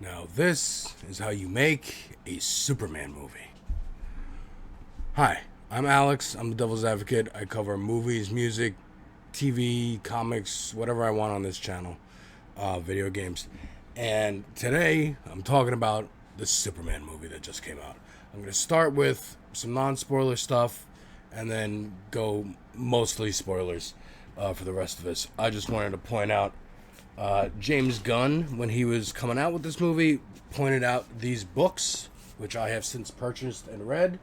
Now, this is how you make a Superman movie. Hi, I'm Alex. I'm the Devil's Advocate. I cover movies, music, TV, comics, whatever I want on this channel, video games. And today, I'm talking about the Superman movie that just came out. I'm going to start with some non-spoiler stuff and then go mostly spoilers for the rest of this. I just wanted to point out James Gunn, when he was coming out with this movie, pointed out these books, which I have since purchased and read: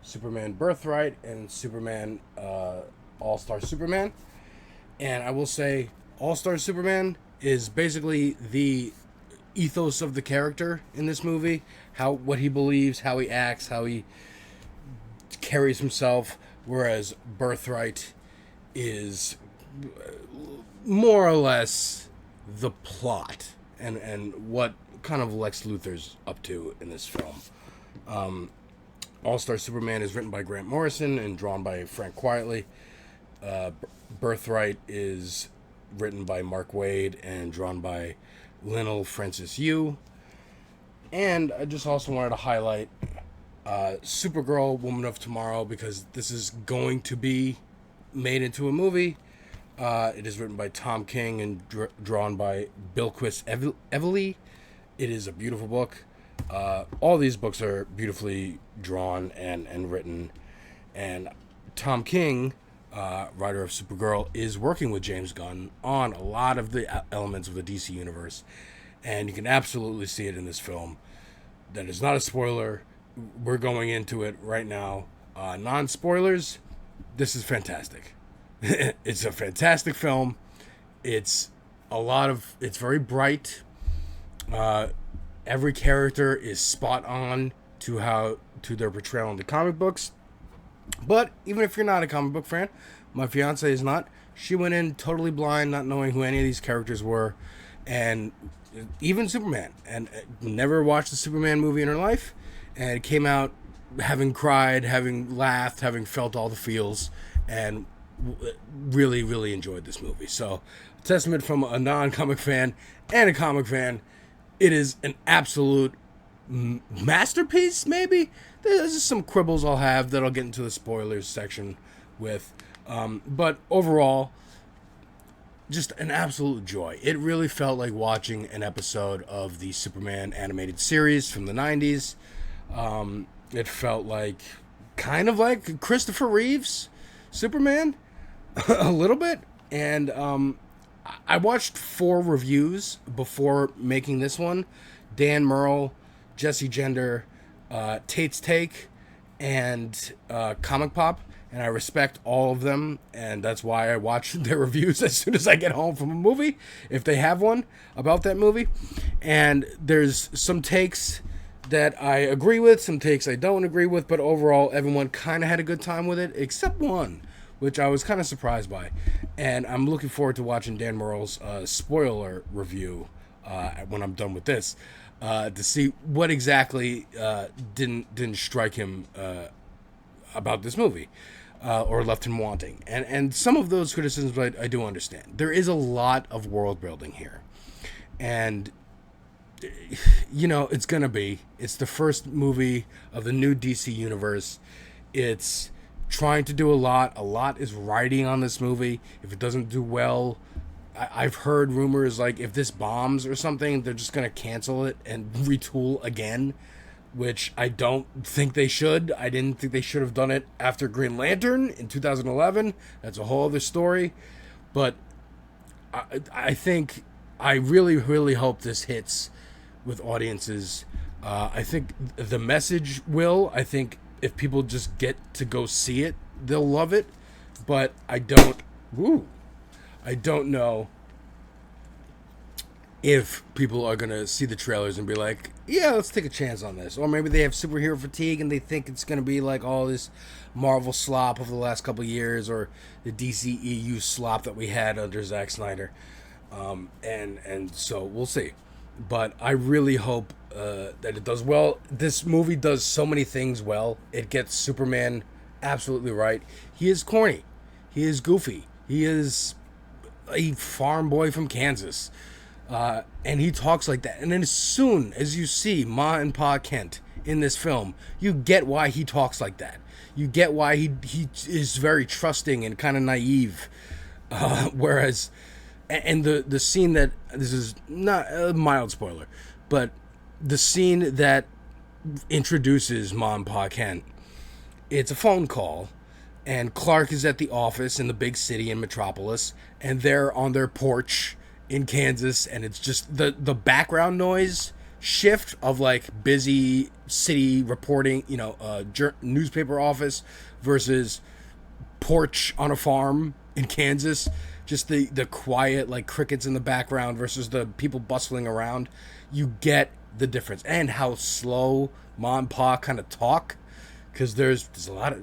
Superman Birthright and Superman All-Star Superman. And I will say, All-Star Superman is basically the ethos of the character in this movie, what he believes, how he acts, how he carries himself, whereas Birthright is more or less the plot and what kind of Lex Luthor's up to in this film. All-Star Superman is written by Grant Morrison and drawn by Frank Quitely. Birthright is written by Mark Waid and drawn by Lionel Francis Yu. And I just also wanted to highlight Supergirl, Woman of Tomorrow, because this is going to be made into a movie. It is written by Tom King and drawn by Bilquis Evely. It is a beautiful book. All these books are beautifully drawn and written. And Tom King, writer of Supergirl, is working with James Gunn on a lot of the elements of the DC universe. And you can absolutely see it in this film. That is not a spoiler. We're going into it right now. Non-spoilers, this is fantastic. It's a fantastic film. It's very bright. Every character is spot on to their portrayal in the comic books. But even if you're not a comic book fan, my fiance is not. She went in totally blind, not knowing who any of these characters were, and even Superman, and never watched a Superman movie in her life, and came out having cried, having laughed, having felt all the feels, and really, really enjoyed this movie. So, a testament from a non-comic fan and a comic fan. It is an absolute masterpiece, maybe? There's just some quibbles I'll have that I'll get into the spoilers section with. But overall, just an absolute joy. It really felt like watching an episode of the Superman animated series from the 90s. It felt kind of like Christopher Reeve's Superman. A little bit. And I watched 4 reviews before making this one. Dan Merle, Jesse Gender, Tate's Take, and Comic Pop. And I respect all of them. And that's why I watch their reviews as soon as I get home from a movie, if they have one about that movie. And there's some takes that I agree with, some takes I don't agree with. But overall, everyone kind of had a good time with it, except one, which I was kind of surprised by. And I'm looking forward to watching Dan Merle's spoiler review when I'm done with this, to see what exactly didn't strike him about this movie, or left him wanting. And some of those criticisms I do understand. There is a lot of world building here. And, it's going to be. It's the first movie of the new DC universe. It's trying to do a lot. A lot is riding on this movie. If it doesn't do well, I've heard rumors if this bombs or something, they're just going to cancel it and retool again, which I don't think they should. I didn't think they should have done it after Green Lantern in 2011. That's a whole other story. But I think, I really, really hope this hits with audiences. I think the message will. I think if people just get to go see it, they'll love it. But I don't know if people are going to see the trailers and be like, yeah, let's take a chance on this. Or maybe they have superhero fatigue and they think it's going to be like all this Marvel slop over the last couple of years, or the DCEU slop that we had under Zack Snyder. And so we'll see. But I really hope that it does well. This movie does so many things well. It gets Superman absolutely right. He is corny. He is goofy. He is a farm boy from Kansas. And he talks like that. And then as soon as you see Ma and Pa Kent in this film, you get why he talks like that. You get why he is very trusting and kind of naive. Whereas, and the scene that, this is not a mild spoiler, but the scene that introduces Ma and Pa Kent, it's a phone call, and Clark is at the office in the big city in Metropolis, and they're on their porch in Kansas, and it's just the background noise shift of like busy city reporting, newspaper office versus porch on a farm in Kansas. Just the quiet like crickets in the background versus the people bustling around. You get the difference, and how slow Ma and Pa kind of talk, because there's a lot of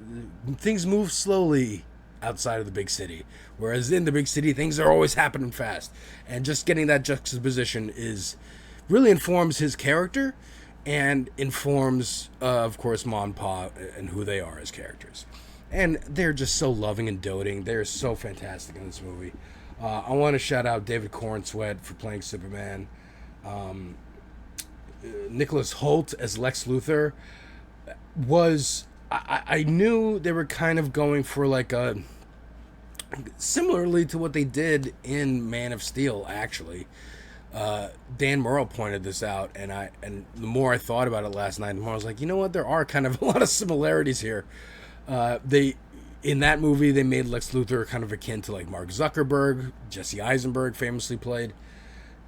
things move slowly outside of the big city, whereas in the big city things are always happening fast. And just getting that juxtaposition is really informs his character and informs of course Ma and Pa and who they are as characters. And they're just so loving and doting. They're so fantastic in this movie. I want to shout out David Cornsweet for playing Superman. Nicholas Hoult as Lex Luthor was, I knew they were kind of going for like a, similarly to what they did in Man of Steel, actually. Dan Murrow pointed this out, and the more I thought about it last night, the more I was like, you know what, there are kind of a lot of similarities here. In that movie, they made Lex Luthor kind of akin to like Mark Zuckerberg, Jesse Eisenberg famously played.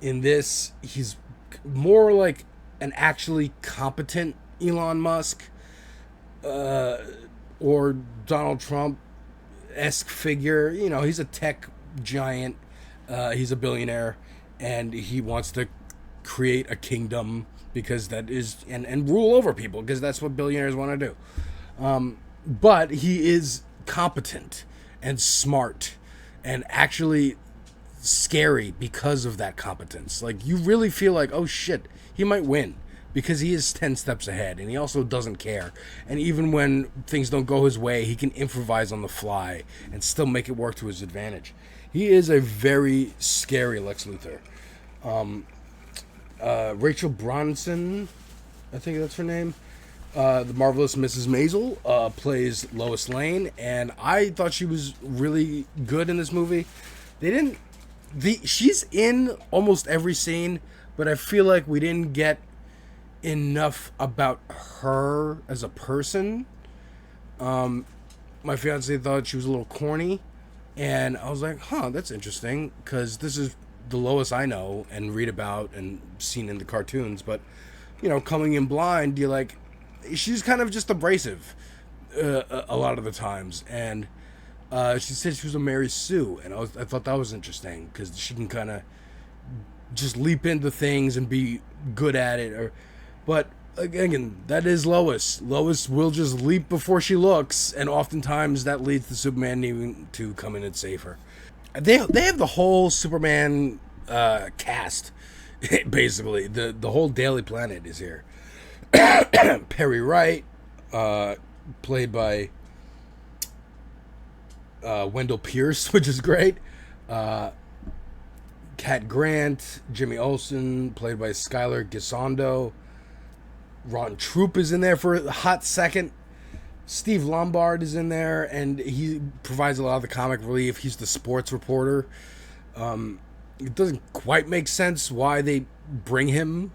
In this, he's more like an actually competent Elon Musk, or Donald Trump-esque figure. He's a tech giant. He's a billionaire, and he wants to create a kingdom because that is, and rule over people because that's what billionaires want to do. But he is competent and smart and actually scary because of that competence. Like, you really feel like, oh shit, he might win because he is 10 steps ahead, and he also doesn't care. And even when things don't go his way, he can improvise on the fly and still make it work to his advantage. He is a very scary Lex Luthor. Rachel Bronson, I think that's her name, the marvelous Mrs. Maisel, plays Lois Lane, and I thought she was really good in this movie. She's in almost every scene, but I feel like we didn't get enough about her as a person. My fiance thought she was a little corny, and I was like, that's interesting, because this is the Lois I know and read about and seen in the cartoons. But coming in blind, you're like, she's kind of just abrasive a lot of the times. And she said she was a Mary Sue, and I thought that was interesting because she can kind of just leap into things and be good at it. But again, that is Lois. Lois will just leap before she looks, and oftentimes that leads to Superman needing to come in and save her. They have the whole Superman cast, basically. The whole Daily Planet is here. Perry Wright, played by Wendell Pierce, which is great. Cat Grant, Jimmy Olsen, played by Skylar Gisondo. Ron Troop is in there for a hot second. Steve Lombard is in there, and he provides a lot of the comic relief. He's the sports reporter. It doesn't quite make sense why they bring him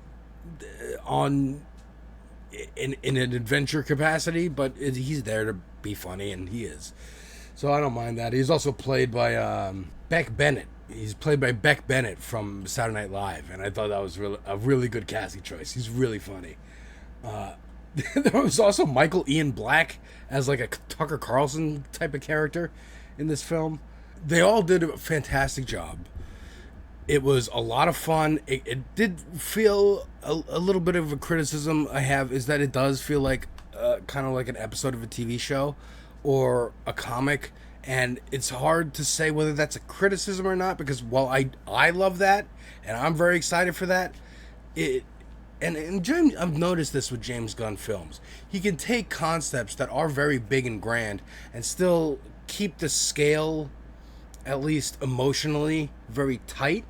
on in an adventure capacity, but he's there to be funny, and he is. So I don't mind that. He's also played by Beck Bennett. He's played by Beck Bennett from Saturday Night Live, and I thought that was a really good casting choice. He's really funny. There was also Michael Ian Black as like a Tucker Carlson type of character in this film. They all did a fantastic job. It was a lot of fun. It did feel a little bit of a criticism I have is that it does feel like kind of like an episode of a TV show or a comic, and it's hard to say whether that's a criticism or not, because while I love that and I'm very excited for that, and James, I've noticed this with James Gunn films. He can take concepts that are very big and grand and still keep the scale, at least emotionally, very tight.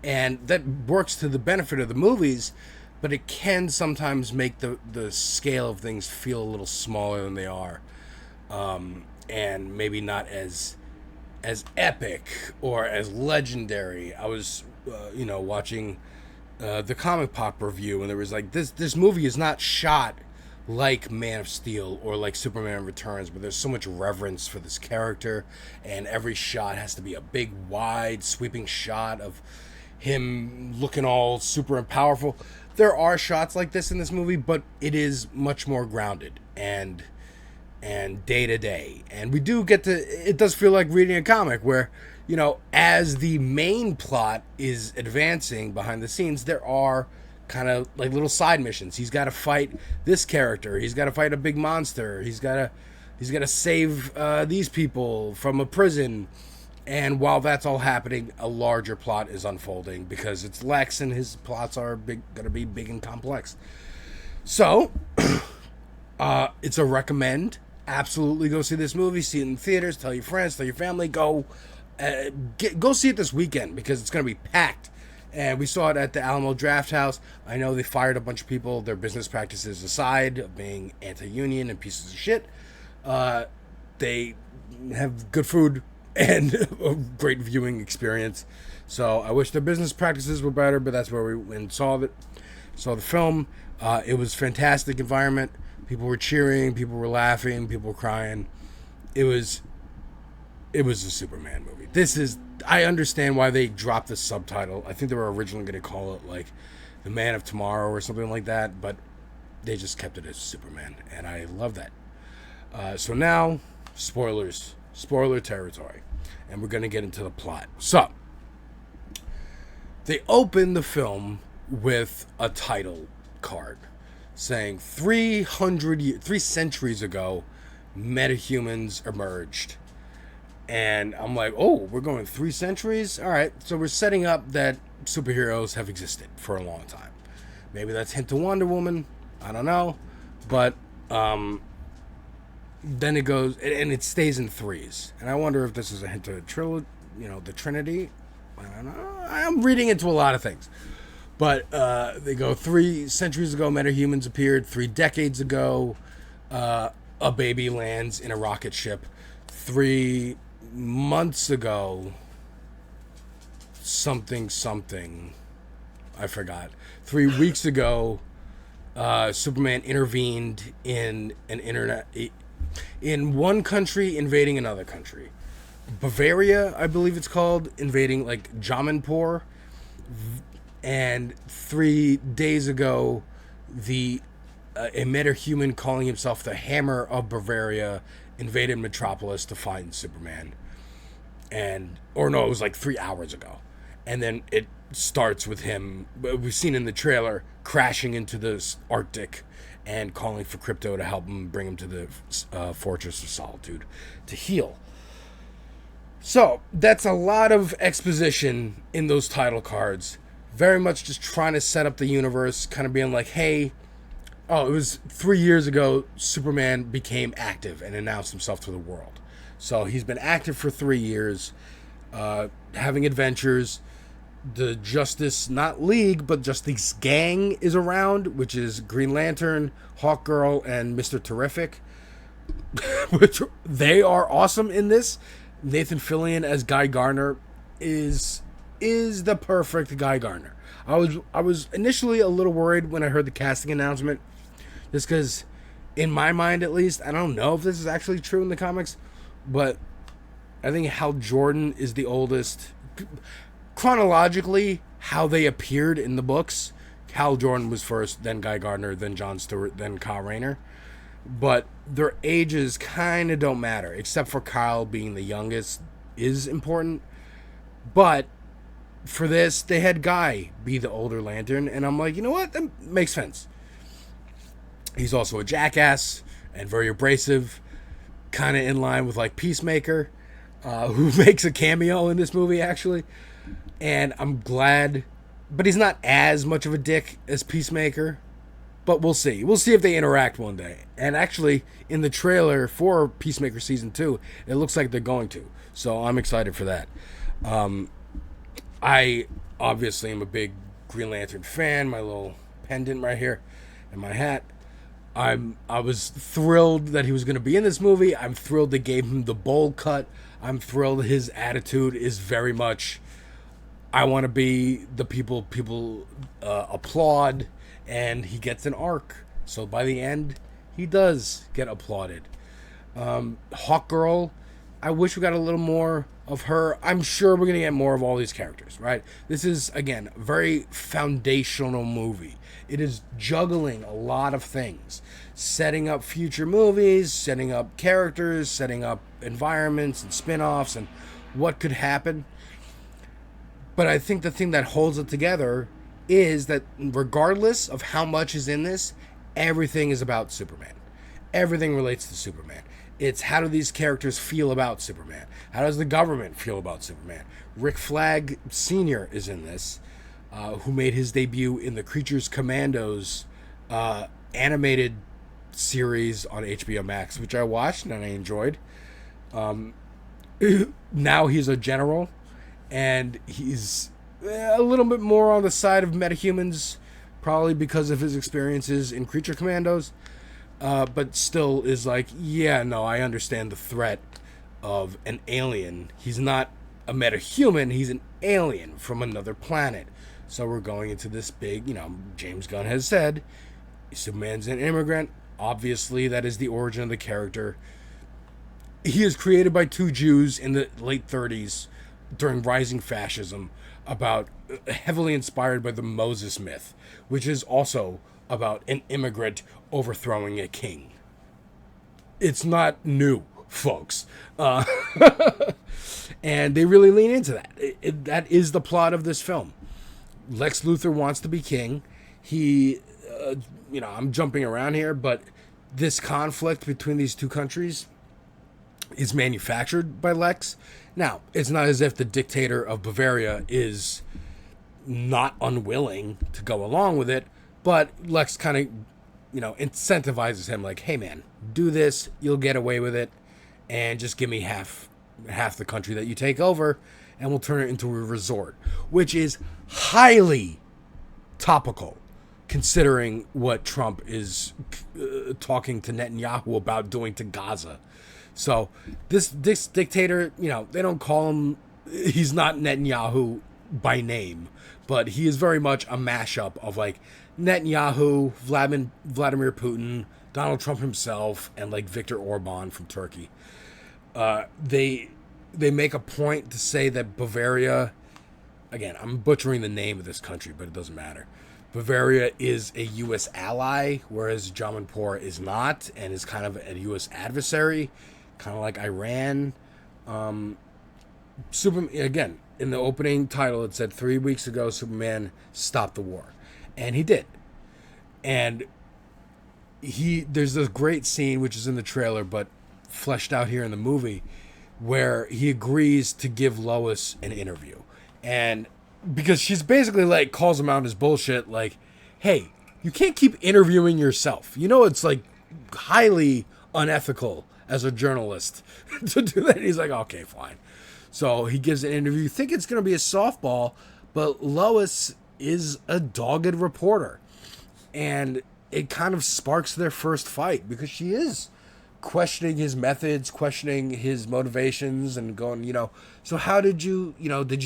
And that works to the benefit of the movies, but it can sometimes make the scale of things feel a little smaller than they are, and maybe not as epic or as legendary. I was, watching the Comic Pop review, and there was like this movie is not shot like Man of Steel or like Superman Returns, but there's so much reverence for this character, and every shot has to be a big, wide, sweeping shot of him looking all super and powerful. There are shots like this in this movie, but it is much more grounded and day to day. And we do get to, it does feel like reading a comic where, as the main plot is advancing behind the scenes, there are kind of like little side missions. He's got to fight this character. He's got to fight a big monster. He's got to save these people from a prison. And while that's all happening, a larger plot is unfolding because it's Lex and his plots are going to be big and complex. So, it's a recommend. Absolutely go see this movie. See it in the theaters. Tell your friends. Tell your family. Go see it this weekend because it's going to be packed. And we saw it at the Alamo Draft House. I know they fired a bunch of people, their business practices aside, of being anti-union and pieces of shit. They have good food and a great viewing experience. So I wish their business practices were better, but that's where we went and saw the film. It was fantastic environment. People were cheering, people were laughing, people were crying. It was a Superman movie. I understand why they dropped the subtitle. I think they were originally going to call it like The Man of Tomorrow or something like that, but they just kept it as Superman, and I love that. So now, spoiler territory, and we're going to get into the plot. So, they open the film with a title card saying 3 centuries ago, metahumans emerged. And I'm like, oh, we're going 3 centuries? All right, so we're setting up that superheroes have existed for a long time. Maybe that's a hint to Wonder Woman. I don't know. But then it goes, and it stays in threes. And I wonder if this is a hint to the Trinity. I don't know. I'm reading into a lot of things. But they go 3 centuries ago, metahumans appeared. 3 decades ago, a baby lands in a rocket ship. 3 months ago, something, I forgot. 3 weeks ago, Superman intervened in one country invading another country. Bavaria, I believe it's called, invading like Jamanpur. And 3 days ago, a metahuman calling himself the Hammer of Bavaria invaded Metropolis to find Superman. It was like 3 hours ago. And then it starts with him, we've seen in the trailer, crashing into the Arctic and calling for Krypto to help him bring him to the Fortress of Solitude to heal. So, that's a lot of exposition in those title cards. Very much just trying to set up the universe, kind of being like, hey, it was 3 years ago, Superman became active and announced himself to the world. So he's been active for 3 years, having adventures. The Justice, not League, but Justice Gang is around, which is Green Lantern, Hawkgirl, and Mr. Terrific. Which they are awesome in this. Nathan Fillion as Guy Gardner is the perfect Guy Gardner. I was initially a little worried when I heard the casting announcement, just because, in my mind at least, I don't know if this is actually true in the comics, but I think Hal Jordan is the oldest. Chronologically, how they appeared in the books, Hal Jordan was first, then Guy Gardner, then John Stewart, then Kyle Rayner. But their ages kind of don't matter, except for Kyle being the youngest is important. But for this, they had Guy be the older Lantern, and I'm like, you know what? That makes sense. He's also a jackass and very abrasive, kind of in line with like Peacemaker, who makes a cameo in this movie actually. And I'm glad, but he's not as much of a dick as Peacemaker. But we'll see. We'll see if they interact one day. And actually, in the trailer for Peacemaker Season 2, it looks like they're going to. So I'm excited for that. I Obviously, I'm a big Green Lantern fan. My little pendant right here and my hat. I was thrilled that he was going to be in this movie. I'm thrilled they gave him the bowl cut. I'm thrilled his attitude is very much, I want to be the people applaud, and he gets an arc. So by the end, he does get applauded. Hawkgirl, I wish we got a little more of her. I'm sure we're gonna get more of all these characters, right? This is, again, a very foundational movie. It is juggling a lot of things, setting up future movies, setting up characters, setting up environments and spin-offs and what could happen. But I think the thing that holds it together is that regardless of how much is in this, everything is about Superman. Everything relates to Superman. It's how do these characters feel about Superman? How does the government feel about Superman? Rick Flag Sr. is in this, who made his debut in the Creatures Commandos animated series on HBO Max, which I watched and I enjoyed. Now he's a general, and he's a little bit more on the side of metahumans, probably because of his experiences in Creature Commandos. But still is like, yeah, no, I understand the threat of an alien. He's not a metahuman, he's an alien from another planet. So we're going into this big, James Gunn has said, Superman's an immigrant. Obviously, that is the origin of the character. He is created by two Jews in the late 30s during rising fascism, heavily inspired by the Moses myth, which is also about an immigrant overthrowing a king. It's not new, folks. And they really lean into that. That is the plot of this film. Lex Luthor wants to be king. He, I'm jumping around here, but this conflict between these two countries is manufactured by Lex. Now, it's not as if the dictator of Bavaria is not unwilling to go along with it, but Lex kind of, incentivizes him like, hey man, do this, you'll get away with it, and just give me half the country that you take over, and we'll turn it into a resort, which is highly topical, considering what Trump is talking to Netanyahu about doing to Gaza. So this dictator, they don't call him, he's not Netanyahu by name, but he is very much a mashup of like Netanyahu, Vladimir Putin, Donald Trump himself, and like Viktor Orban from Turkey. They make a point to say that Bavaria, again, I'm butchering the name of this country, but it doesn't matter. Bavaria is a U.S. ally, whereas Jamanpur is not, and is kind of a U.S. adversary, kind of like Iran. Superman, again, in the opening title, it said 3 weeks ago, Superman stopped the war. And he did. And there's this great scene, which is in the trailer, but fleshed out here in the movie, where he agrees to give Lois an interview. And because she's basically like, calls him out his bullshit, like, hey, you can't keep interviewing yourself. It's like highly unethical as a journalist to do that. And he's like, okay, fine. So he gives an interview. You think it's going to be a softball, but Lois is a dogged reporter. And it kind of sparks their first fight because she is questioning his methods, questioning his motivations, and going, so how did you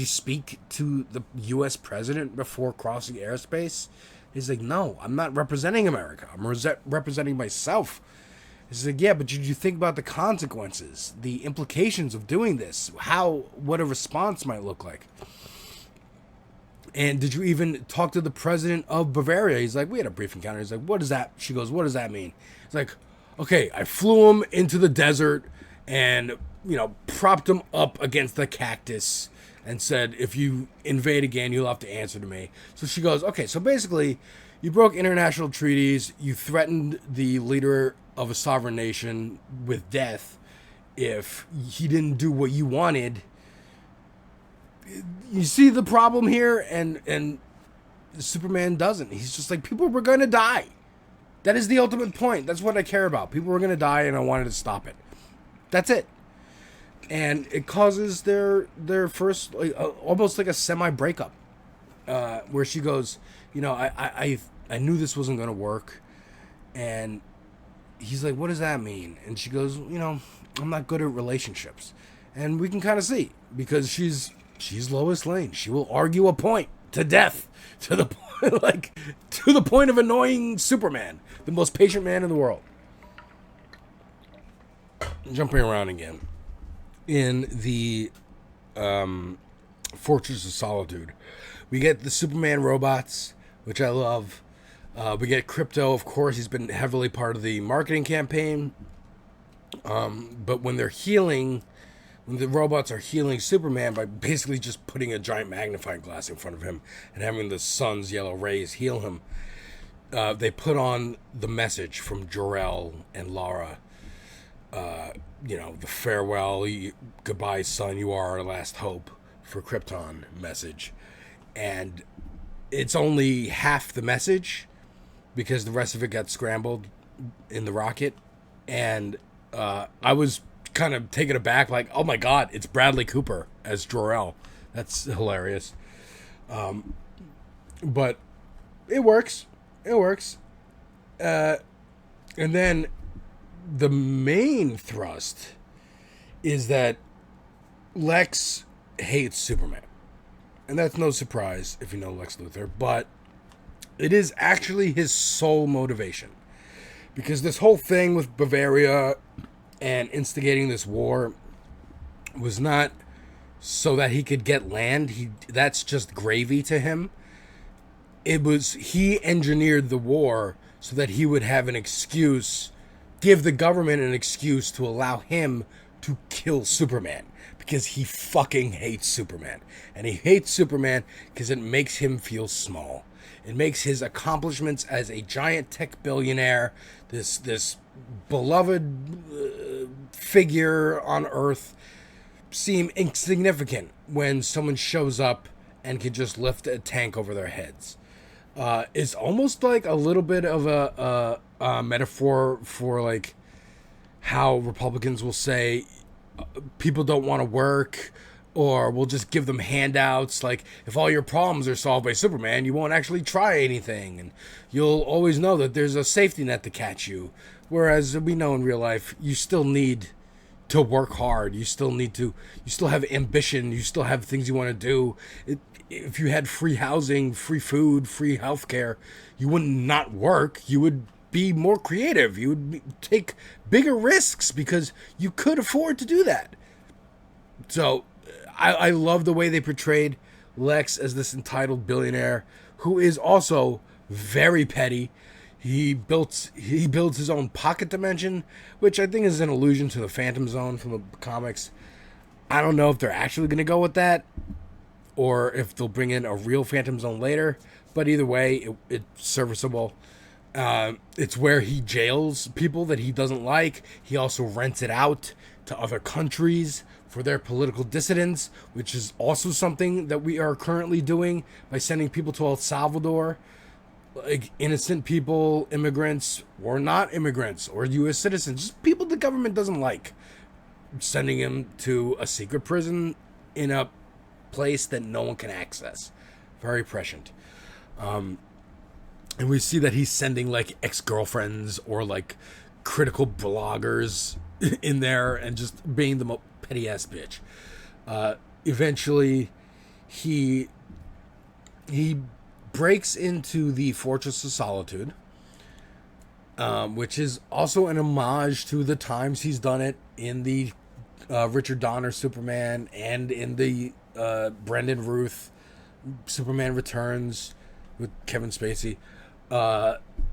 speak to the U.S. president before crossing airspace? He's like, no, I'm not representing America. I'm representing myself. He's like, yeah, but did you think about the consequences, the implications of doing this, what a response might look like? And did you even talk to the president of Bavaria? He's like, we had a brief encounter. He's like, what is that? She goes, what does that mean? He's like, okay, I flew him into the desert and, propped him up against the cactus and said, if you invade again, you'll have to answer to me. So she goes, okay, so basically you broke international treaties. You threatened the leader of a sovereign nation with death if he didn't do what you wanted. You see the problem here, and Superman doesn't. He's just like, people were going to die. That is the ultimate point. That's what I care about. People were going to die, and I wanted to stop it. That's it. And it causes their first, almost like a semi-breakup. where she goes, I knew this wasn't going to work. And he's like, what does that mean? And she goes, I'm not good at relationships. And we can kind of see, because she's Lois Lane. She will argue a point to death, to the point, to the point of annoying Superman, the most patient man in the world. Jumping around again. In the Fortress of Solitude, we get the Superman robots, which I love. We get Krypto, of course. He's been heavily part of the marketing campaign. But when they're healing, when the robots are healing Superman by basically just putting a giant magnifying glass in front of him and having the sun's yellow rays heal him, they put on the message from Jor-El and Lara. The farewell, goodbye, son, you are our last hope for Krypton message. And it's only half the message because the rest of it got scrambled in the rocket. And I was kind of taken aback, like, oh my God, it's Bradley Cooper as Jor-El. That's hilarious. But it works. It works. And then the main thrust is that Lex hates Superman. And that's no surprise if you know Lex Luthor, but it is actually his sole motivation. Because this whole thing with Bavaria and instigating this war was not so that he could get land. That's just gravy to him. It was, he engineered the war so that he would have an excuse, give the government an excuse to allow him to kill Superman. Because he fucking hates Superman. And he hates Superman because it makes him feel small. It makes his accomplishments as a giant tech billionaire, this beloved figure on Earth, seem insignificant when someone shows up and can just lift a tank over their heads. It's almost like a little bit of a metaphor for like how Republicans will say people don't want to work, or we'll just give them handouts. Like, if all your problems are solved by Superman, you won't actually try anything, and you'll always know that there's a safety net to catch you. Whereas we know in real life, you still need to work hard. You still have ambition. You still have things you want to do. If you had free housing, free food, free healthcare, you wouldn't not work. You would be more creative. You would take bigger risks because you could afford to do that. So I love the way they portrayed Lex as this entitled billionaire who is also very petty. He builds his own pocket dimension, which I think is an allusion to the Phantom Zone from the comics. I don't know if they're actually going to go with that or if they'll bring in a real Phantom Zone later, but either way, it's serviceable. It's where he jails people that he doesn't like. He also rents it out to other countries for their political dissidents, which is also something that we are currently doing by sending people to El Salvador, like innocent people, immigrants, or not immigrants, or U.S. citizens, just people the government doesn't like, sending them to a secret prison in a place that no one can access. Very prescient. And we see that he's sending like ex-girlfriends or like critical bloggers in there and just being the petty ass bitch. Eventually, he breaks into the Fortress of Solitude, which is also an homage to the times he's done it in the Richard Donner Superman and in the Brendan Ruth Superman Returns with Kevin Spacey.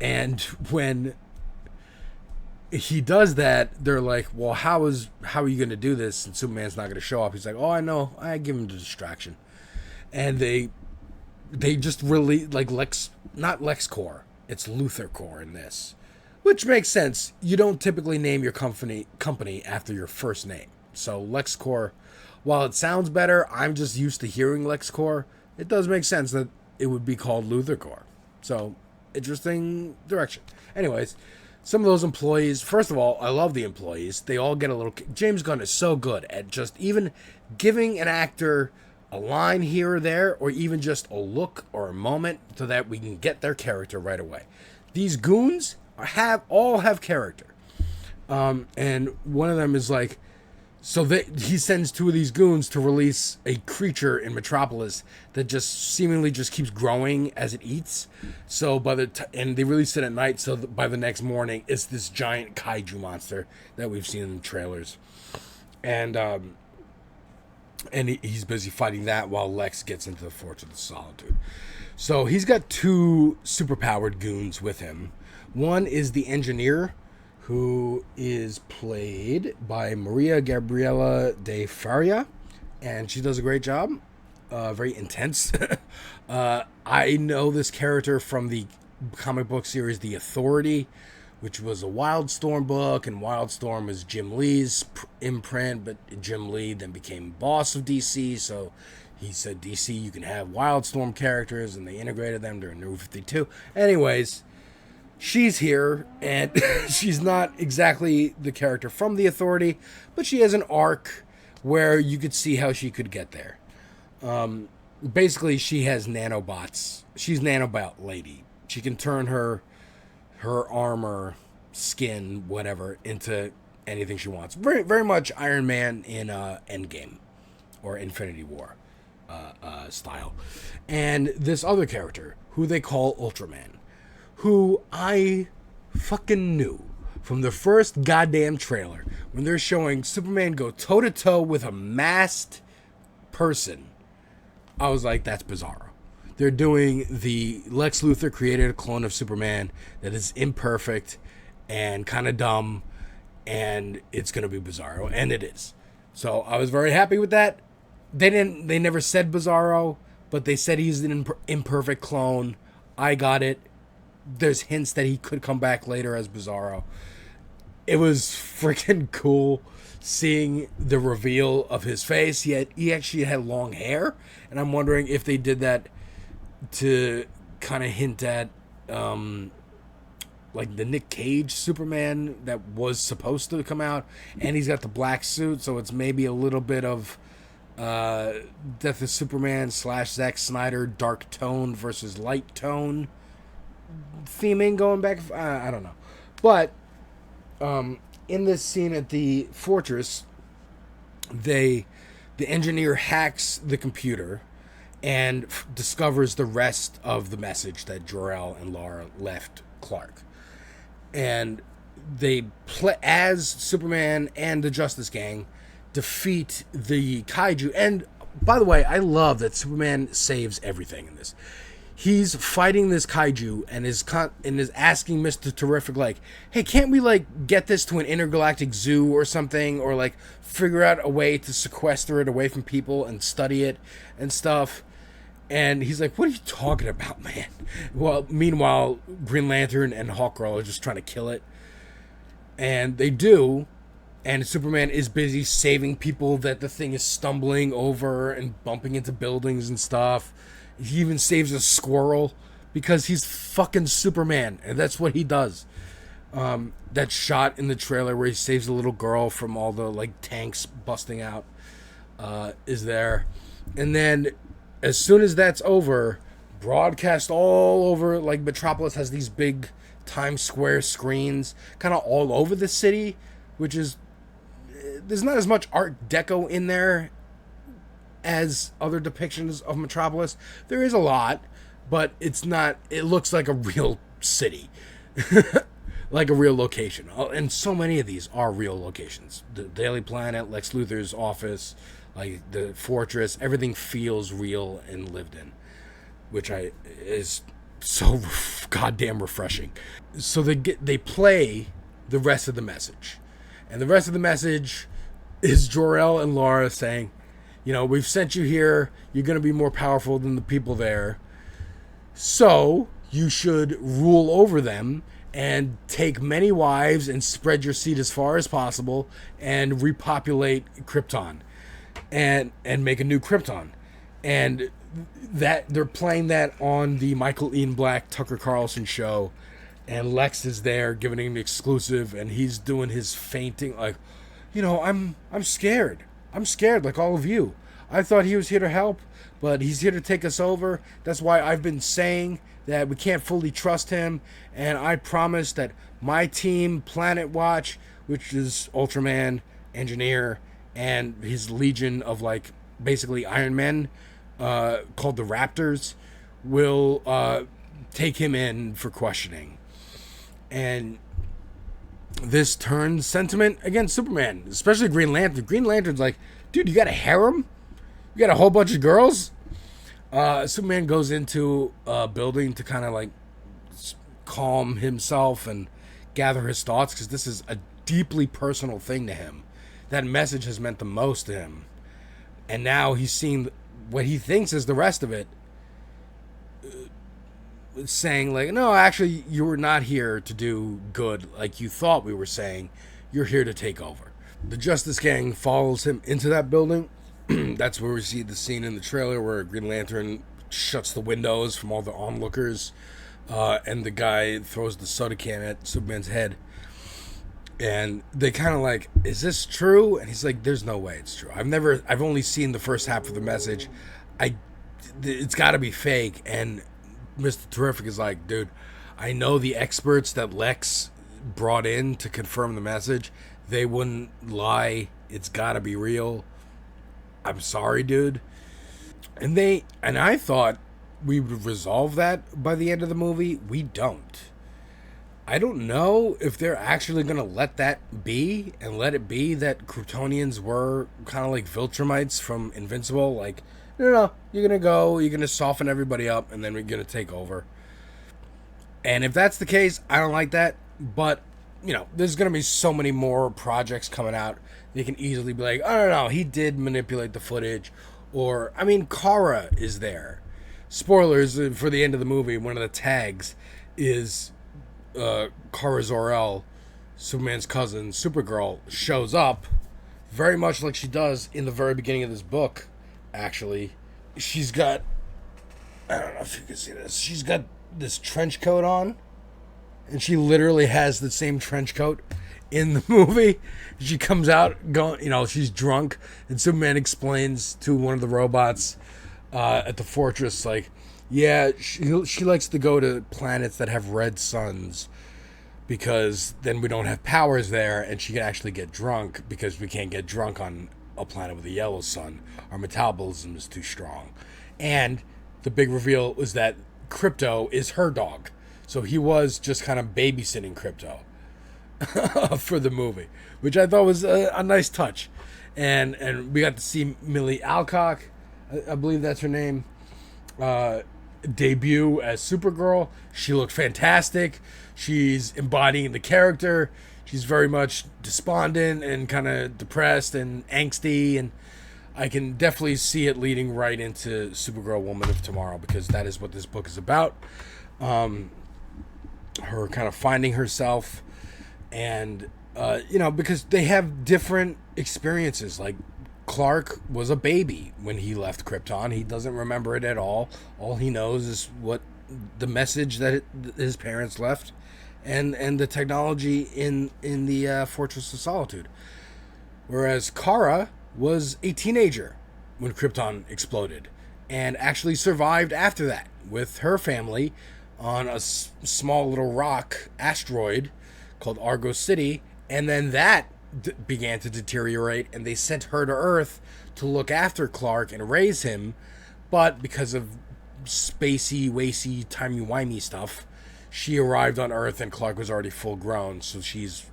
And when he does that, they're like, well, how are you going to do this? And Superman's not going to show up. He's like, oh, I know. I give him the distraction. And they just really, like, not LexCorp. It's Luthor Corps in this. Which makes sense. You don't typically name your company after your first name. So LexCorp, while it sounds better, I'm just used to hearing LexCorp. It does make sense that it would be called Luthor Corps. So, interesting direction. Anyways, some of those employees, first of all, I love the employees. They all get a little... James Gunn is so good at just even giving an actor a line here or there, or even just a look or a moment so that we can get their character right away. These goons all have character. And one of them is like, he sends two of these goons to release a creature in Metropolis that just seemingly just keeps growing as it eats. So and they release it at night. So by the next morning, it's this giant kaiju monster that we've seen in the trailers. And he's busy fighting that while Lex gets into the Fortress of Solitude. So he's got two superpowered goons with him. One is the engineer, who is played by Maria Gabriela de Faria, and she does a great job. Very intense. I know this character from the comic book series The Authority, which was a Wildstorm book, and Wildstorm was Jim Lee's imprint, but Jim Lee then became boss of DC, so he said, DC, you can have Wildstorm characters, and they integrated them during New 52. Anyways, she's here, and she's not exactly the character from The Authority, but she has an arc where you could see how she could get there. Basically, she has nanobots. She's nanobot lady. She can turn her armor, skin, whatever, into anything she wants. Very, very much Iron Man in Endgame or Infinity War style. And this other character, who they call Ultraman, who I fucking knew from the first goddamn trailer when they're showing Superman go toe-to-toe with a masked person. I was like, that's Bizarro. They're doing the Lex Luthor created a clone of Superman that is imperfect and kind of dumb, and it's going to be Bizarro, and it is. So I was very happy with that. They never said Bizarro, but they said he's an imperfect clone. I got it. There's hints that he could come back later as Bizarro. It was freaking cool seeing the reveal of his face. He actually had long hair, and I'm wondering if they did that to kind of hint at like the Nick Cage Superman that was supposed to come out, and he's got the black suit, so it's maybe a little bit of Death of Superman / Zack Snyder dark tone versus light tone theming going back. I don't know, but in this scene at the fortress, the engineer hacks the computer and discovers the rest of the message that Jor-El and Lara left Clark, and they as Superman and the Justice Gang defeat the kaiju. And by the way, I love that Superman saves everything in this. He's fighting this kaiju and is asking Mr. Terrific, like, hey, can't we like get this to an intergalactic zoo or something, or like figure out a way to sequester it away from people and study it and stuff. And he's like, what are you talking about, man? Well, meanwhile, Green Lantern and Hawkgirl are just trying to kill it. And they do. And Superman is busy saving people that the thing is stumbling over and bumping into buildings and stuff. He even saves a squirrel because he's fucking Superman. And that's what he does. That shot in the trailer where he saves a little girl from all the like tanks busting out is there. And then as soon as that's over, broadcast all over, like Metropolis has these big Times Square screens kind of all over the city, which is, there's not as much Art Deco in there as other depictions of Metropolis. There is a lot, but it's not, it looks like a real city. Like a real location. And so many of these are real locations. The Daily Planet, Lex Luthor's office, like the fortress, everything feels real and lived in, which is so goddamn refreshing. So they play the rest of the message. And the rest of the message is Jor-El and Lara saying, you know, we've sent you here. You're going to be more powerful than the people there. So you should rule over them and take many wives and spread your seed as far as possible and repopulate Krypton and make a new Krypton. And that they're playing that on the Michael Ian Black Tucker Carlson show, and Lex is there giving him an exclusive, and he's doing his fainting like, you know, I'm scared like all of you. I thought he was here to help, but he's here to take us over. That's why I've been saying that we can't fully trust him, and I promise that my team, Planet Watch, which is Ultraman, Engineer, and his legion of like basically Iron Men, called the Raptors, will take him in for questioning. And this turns sentiment against Superman, especially Green Lantern. Green Lantern's like, dude, you got a harem? You got a whole bunch of girls? Superman goes into a building to kind of like calm himself and gather his thoughts, because this is a deeply personal thing to him. That message has meant the most to him. And now he's seeing what he thinks is the rest of it, saying like, no, actually, you were not here to do good like you thought we were saying. You're here to take over. The Justice Gang follows him into that building. That's where we see the scene in the trailer where Green Lantern shuts the windows from all the onlookers, and the guy throws the soda can at Superman's head. And they kind of like, is this true? And he's like, there's no way it's true. I've only seen the first half of the message. It's got to be fake. And Mr. Terrific is like, dude, I know the experts that Lex brought in to confirm the message. They wouldn't lie. It's got to be real. I'm sorry, dude. And I thought we would resolve that by the end of the movie. We don't. I don't know if they're actually going to let that be and let it be that Kryptonians were kind of like Viltrumites from Invincible. Like, no, you're going to soften everybody up, and then we're going to take over. And if that's the case, I don't like that. But, there's going to be so many more projects coming out. They can easily be like, oh, no, he did manipulate the footage. Or, Kara is there. Spoilers for the end of the movie, one of the tags is Kara Zor-El, Superman's cousin, Supergirl, shows up very much like she does in the very beginning of this book, actually. She's got, I don't know if you can see this, she's got this trench coat on, and she literally has the same trench coat in the movie. She comes out going, she's drunk, and Superman explains to one of the robots at the fortress, like, yeah, she likes to go to planets that have red suns because then we don't have powers there, and she can actually get drunk because we can't get drunk on a planet with a yellow sun. Our metabolism is too strong. And the big reveal was that Krypto is her dog. So he was just kind of babysitting Krypto for the movie, which I thought was a nice touch. And we got to see Millie Alcock, I believe that's her name, debut as Supergirl. She looked fantastic. She's embodying the character. She's very much despondent and kind of depressed and angsty, and I can definitely see it leading right into Supergirl Woman of Tomorrow, because that is what this book is about. Her kind of finding herself, and because they have different experiences. Like, Clark was a baby when he left Krypton. He doesn't remember it at all. All he knows is what the message that his parents left, and the technology in the Fortress of Solitude. Whereas Kara was a teenager when Krypton exploded, and actually survived after that with her family on a small little rock asteroid called Argo City, and then that began to deteriorate, and they sent her to Earth to look after Clark and raise him, but because of spacey, wacy, timey-wimey stuff, she arrived on Earth and Clark was already full grown, so she's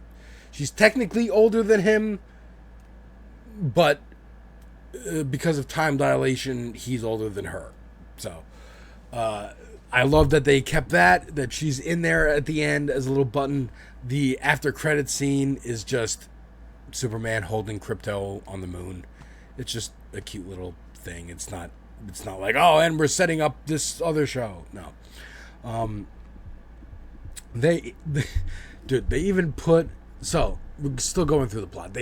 technically older than him, but because of time dilation, he's older than her. So I love that they kept that she's in there at the end as a little button. The after credit scene is just Superman holding Krypto on the moon. It's just a cute little thing. It's not like, oh, and we're setting up this other show. No. They even put, so we're still going through the plot.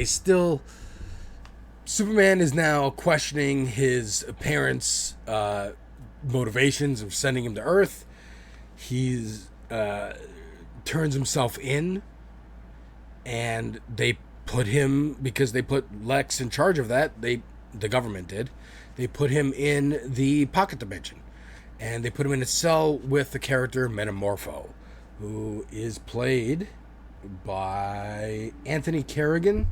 Superman is now questioning his parents' motivations of sending him to Earth. He's turns himself in, and they put him, because they put Lex in charge of that, they the government did. They put him in the pocket dimension, and they put him in a cell with the character Metamorpho, who is played by Anthony Carrigan.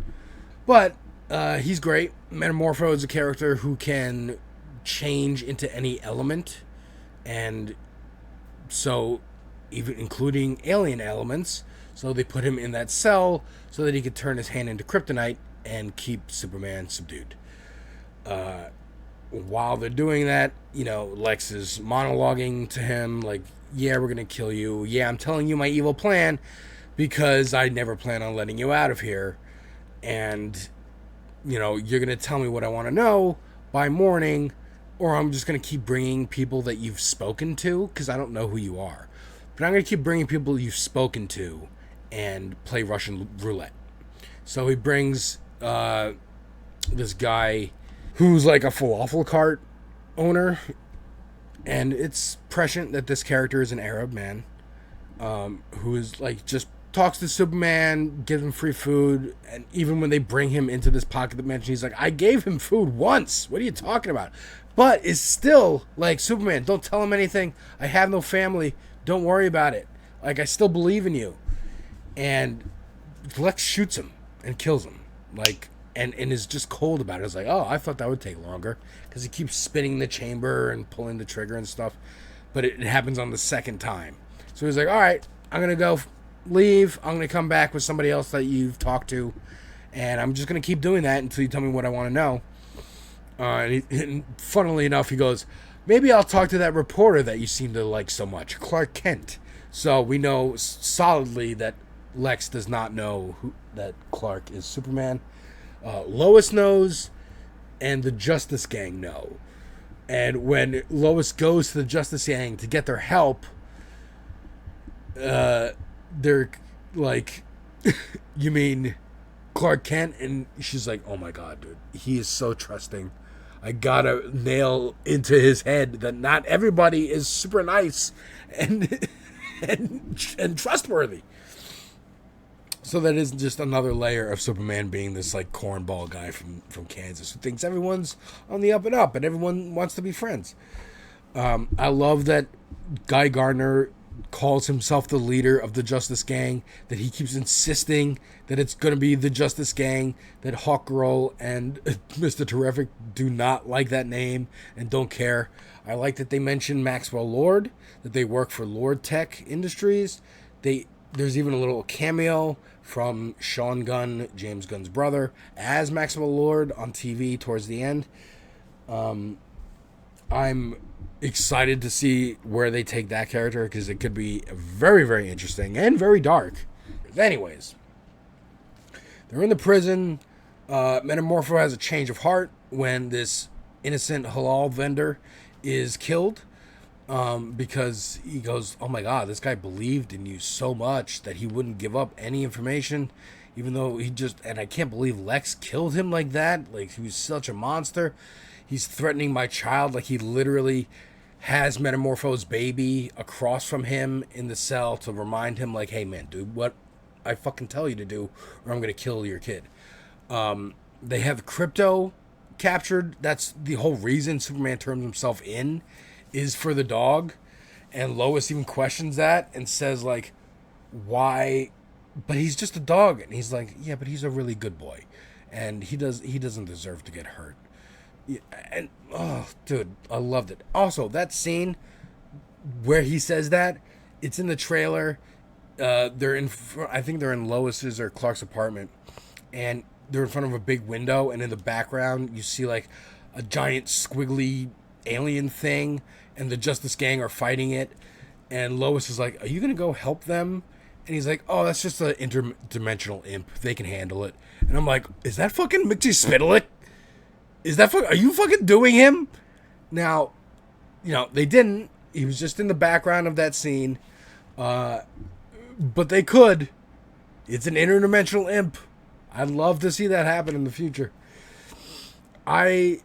But he's great. Metamorpho is a character who can change into any element, and so even including alien elements. So they put him in that cell so that he could turn his hand into kryptonite and keep Superman subdued. While they're doing that, Lex is monologuing to him like, yeah, we're going to kill you. Yeah, I'm telling you my evil plan because I never plan on letting you out of here. And, you're going to tell me what I want to know by morning, or I'm just going to keep bringing people that you've spoken to because I don't know who you are. But I'm going to keep bringing people you've spoken to and play Russian roulette. So he brings this guy who's like a falafel cart owner, and it's prescient that this character is an Arab man who is like just talks to Superman, gives him free food, and even when they bring him into this pocket dimension, he's like, I gave him food once. What are you talking about? But it's still like, Superman, don't tell him anything. I have no family. Don't worry about it. Like, I still believe in you. And Lex shoots him and kills him. Like, and is just cold about it. It's like, oh, I thought that would take longer. Because he keeps spinning the chamber and pulling the trigger and stuff. But it happens on the second time. So he's like, all right, I'm going to go leave. I'm going to come back with somebody else that you've talked to. And I'm just going to keep doing that until you tell me what I want to know. And funnily enough, he goes, maybe I'll talk to that reporter that you seem to like so much, Clark Kent. So we know solidly that Lex does not know that Clark is Superman. Lois knows, and the Justice Gang know. And when Lois goes to the Justice Gang to get their help, they're like, you mean Clark Kent? And she's like, oh my God, dude, he is so trusting. I gotta nail into his head that not everybody is super nice and trustworthy. So that is just another layer of Superman being this like cornball guy from Kansas who thinks everyone's on the up and up and everyone wants to be friends. I love that Guy Gardner calls himself the leader of the Justice Gang, that he keeps insisting that it's going to be the Justice Gang, that Hawkgirl and Mr. Terrific do not like that name and don't care. I like that they mention Maxwell Lord, that they work for Lord Tech Industries. There's even a little cameo from Sean Gunn, James Gunn's brother, as Maxwell Lord on TV towards the end. I'm excited to see where they take that character because it could be very, very interesting and very dark. Anyways, they're in the prison. Metamorpho has a change of heart when this innocent halal vendor is killed. Because he goes, oh my God, this guy believed in you so much that he wouldn't give up any information, even though and I can't believe Lex killed him like that. Like, he was such a monster. He's threatening my child. Like, he literally has Metamorpho's baby across from him in the cell to remind him, like, hey man, dude, what I fucking tell you to do, or I'm going to kill your kid. They have krypto captured. That's the whole reason Superman turns himself in, is for the dog. And Lois even questions that and says, like, why? But he's just a dog. And he's like, yeah, but he's a really good boy, and he doesn't deserve to get hurt. Yeah, and oh, dude, I loved it. Also, that scene where he says that, it's in the trailer. I think they're in Lois's or Clark's apartment, and they're in front of a big window, and in the background you see like a giant squiggly alien thing, and the Justice Gang are fighting it, and Lois is like, are you gonna go help them? And he's like, oh, that's just an interdimensional imp, they can handle it. And I'm like, is that fucking Mickey Spitalik? Are you fucking doing him? Now, they didn't. He was just in the background of that scene, but they could. It's an interdimensional imp. I'd love to see that happen in the future. And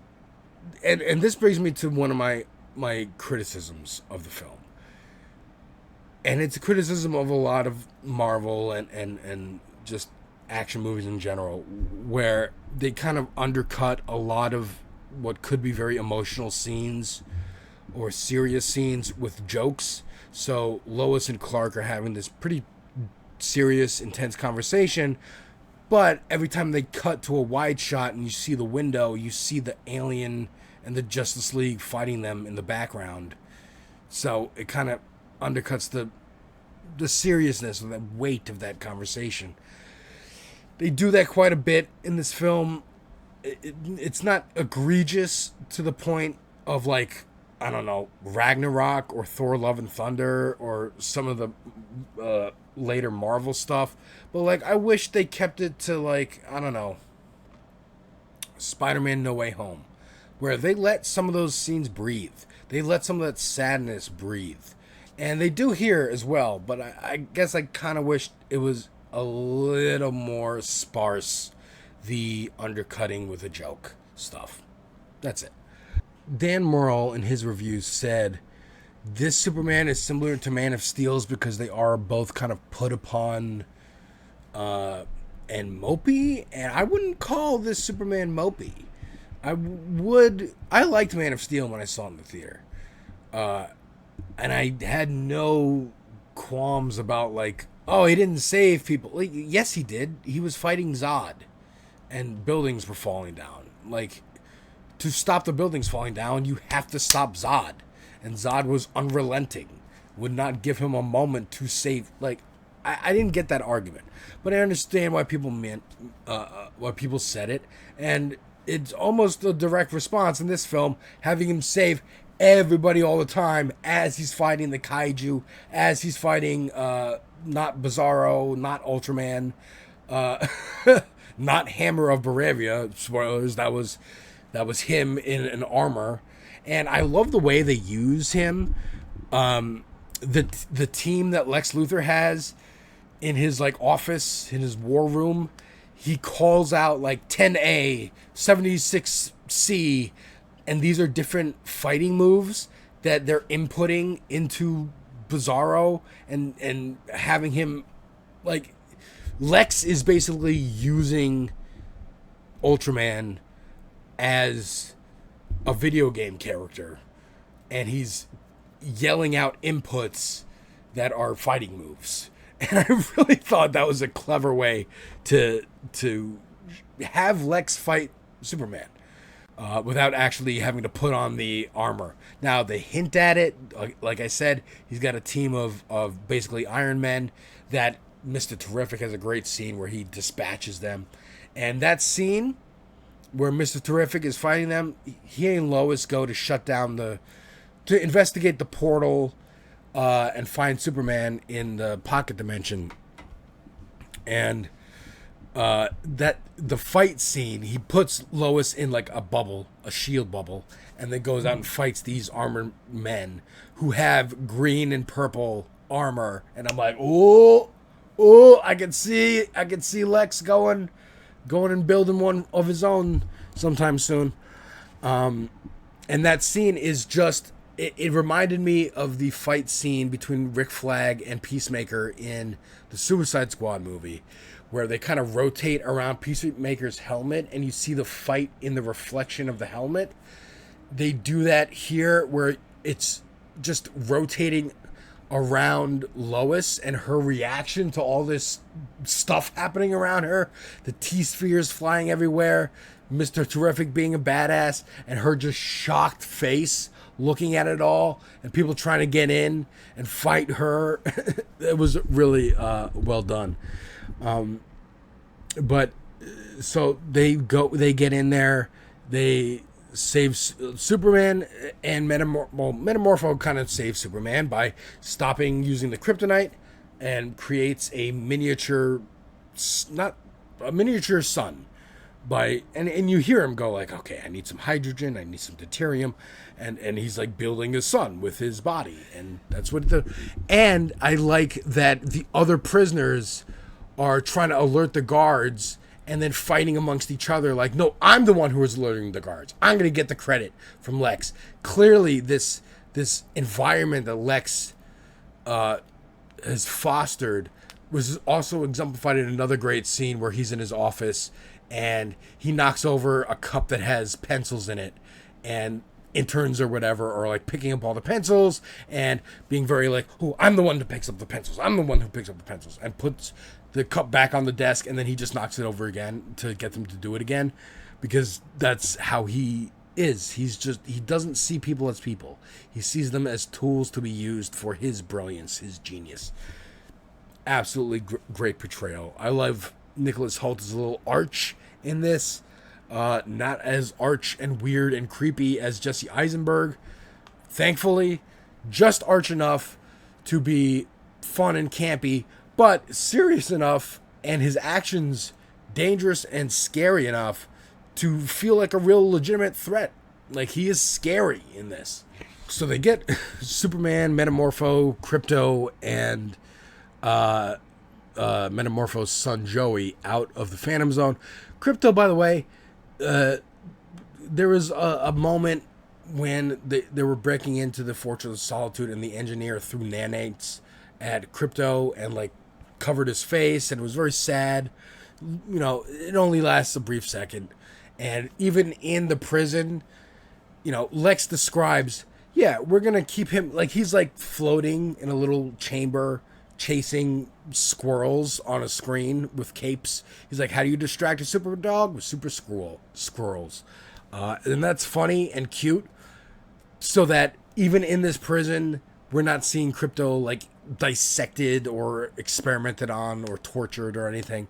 this brings me to one of my criticisms of the film. And it's a criticism of a lot of Marvel and just action movies in general, where they kind of undercut a lot of what could be very emotional scenes or serious scenes with jokes. So Lois and Clark are having this pretty serious, intense conversation, but every time they cut to a wide shot and you see the window, you see the alien and the Justice League fighting them in the background. So it kind of undercuts the seriousness or the weight of that conversation. They do that quite a bit in this film. It's not egregious to the point of, like, I don't know, Ragnarok or Thor Love and Thunder or some of the later Marvel stuff. But, like, I wish they kept it to, like, I don't know, Spider-Man No Way Home, where they let some of those scenes breathe. They let some of that sadness breathe. And they do here as well, but I guess I kind of wish it was a little more sparse, the undercutting with a joke stuff. That's it. Dan Murrell, in his reviews, said this Superman is similar to Man of Steel's because they are both kind of put upon and mopey, and I wouldn't call this Superman mopey. I liked Man of Steel when I saw it in the theater. And I had no qualms about, like, oh, he didn't save people. Like, yes, he did. He was fighting Zod, and buildings were falling down. Like, to stop the buildings falling down, you have to stop Zod. And Zod was unrelenting, would not give him a moment to save. Like, I didn't get that argument, but I understand why people why people said it, and it's almost a direct response in this film, having him save everybody all the time as he's fighting the kaiju, as he's fighting not Bizarro, not Ultraman, not Hammer of Baravia. Spoilers, that was him in an armor. And I love the way they use him. The team that Lex Luthor has in his, like, office, in his war room, he calls out, like, 10A, 76C, and these are different fighting moves that they're inputting into Bizarro and having him, like, Lex is basically using Ultraman as a video game character, and he's yelling out inputs that are fighting moves. And I really thought that was a clever way to have Lex fight Superman without actually having to put on the armor. Now, they hint at it. Like I said, he's got a team of basically Iron Men. That Mr. Terrific has a great scene where he dispatches them. And that scene where Mr. Terrific is fighting them, he and Lois go to shut down to investigate the portal and find Superman in the pocket dimension. And that the fight scene, he puts Lois in, like, a bubble, a shield bubble, and then goes out and fights these armored men who have green and purple armor. And I'm like, oh, I can see Lex going and building one of his own sometime soon. And that scene is just, it reminded me of the fight scene between Rick Flag and Peacemaker in the Suicide Squad movie, where they kind of rotate around Peacemaker's helmet and you see the fight in the reflection of the helmet. They do that here where it's just rotating around Lois and her reaction to all this stuff happening around her. The T-spheres flying everywhere, Mr. Terrific being a badass, and her just shocked face looking at it all, and people trying to get in and fight her. It was really well done. But so they get in there, they save Superman, and Metamorpho kind of saves Superman by stopping using the kryptonite and creates a miniature sun and you hear him go, like, okay, I need some hydrogen, I need some deuterium, and he's, like, building a sun with his body, and that's what and I like that the other prisoners are trying to alert the guards and then fighting amongst each other, like, no, I'm the one who was alerting the guards. I'm going to get the credit from Lex. Clearly, this environment that Lex has fostered was also exemplified in another great scene where he's in his office and he knocks over a cup that has pencils in it, and interns or whatever are like picking up all the pencils and being very like, oh, I'm the one who picks up the pencils. I'm the one who picks up the pencils, and puts the cup back on the desk, and then he just knocks it over again to get them to do it again, because that's how he is. He doesn't see people as people. He sees them as tools to be used for his brilliance, his genius. Absolutely great portrayal. I love Nicholas Holt's little arch in this. Not as arch and weird and creepy as Jesse Eisenberg, thankfully. Just arch enough to be fun and campy, but serious enough, and his actions dangerous and scary enough to feel like a real legitimate threat. Like, he is scary in this. So they get Superman, Metamorpho, Krypto, and Metamorpho's son Joey out of the Phantom Zone. Krypto, by the way, there was a moment when they were breaking into the Fortress of Solitude, and the engineer threw nanites at Krypto and like covered his face, and it was very sad. You know, it only lasts a brief second. And even in the prison, you know, Lex describes, yeah, we're gonna keep him, like, he's like floating in a little chamber chasing squirrels on a screen with capes. He's like, how do you distract a super dog? With super squirrels. And that's funny and cute, so that even in this prison, we're not seeing Krypto like dissected or experimented on or tortured or anything.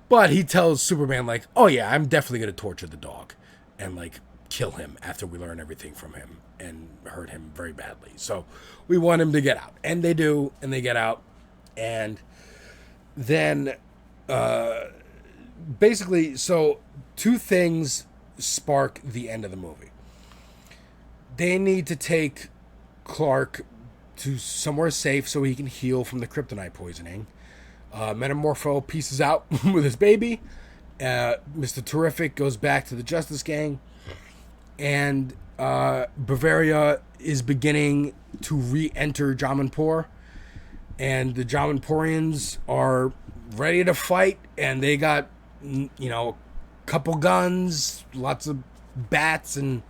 But he tells Superman, like, oh yeah, I'm definitely going to torture the dog and like kill him after we learn everything from him and hurt him very badly. So we want him to get out. And they do, and they get out. And then basically, so two things spark the end of the movie. They need to take Clark to somewhere safe so he can heal from the kryptonite poisoning. Metamorpho pieces out with his baby. Mr. Terrific goes back to the Justice Gang. And Bavaria is beginning to re-enter Jamanpur. And the Jamanpurians are ready to fight. And they got, you know, a couple guns, lots of bats and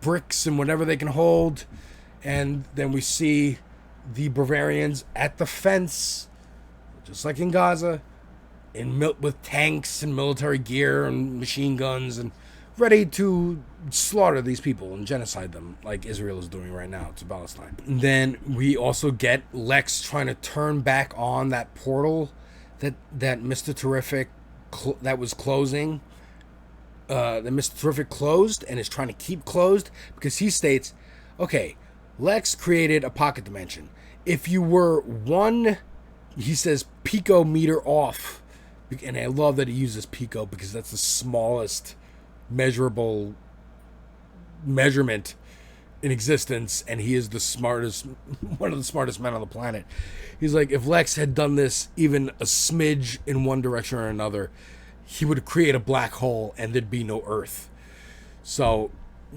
bricks and whatever they can hold. And then we see the Bavarians at the fence, just like in Gaza, with tanks and military gear and machine guns, and ready to slaughter these people and genocide them like Israel is doing right now to Palestine. And then we also get Lex trying to turn back on that portal that Mr. Terrific that was closing. That Mr. Terrific closed and is trying to keep closed, because he states, okay, Lex created a pocket dimension. If you were one, he says, picometer off, and I love that he uses pico because that's the smallest measurable measurement in existence, and he is the smartest, one of the smartest men on the planet. He's like, if Lex had done this even a smidge in one direction or another, he would create a black hole and there'd be no Earth. So,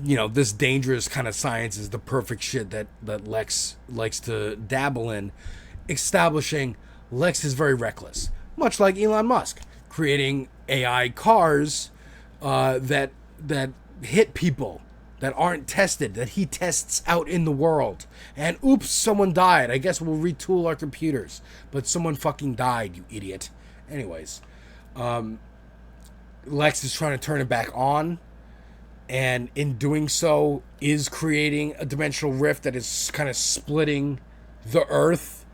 you know, this dangerous kind of science is the perfect shit that Lex likes to dabble in, establishing Lex is very reckless, much like Elon Musk, creating AI cars that hit people that aren't tested, that he tests out in the world. And oops, someone died. I guess we'll retool our computers. But someone fucking died, you idiot. Anyways, Lex is trying to turn it back on, and in doing so is creating a dimensional rift that is kind of splitting the Earth,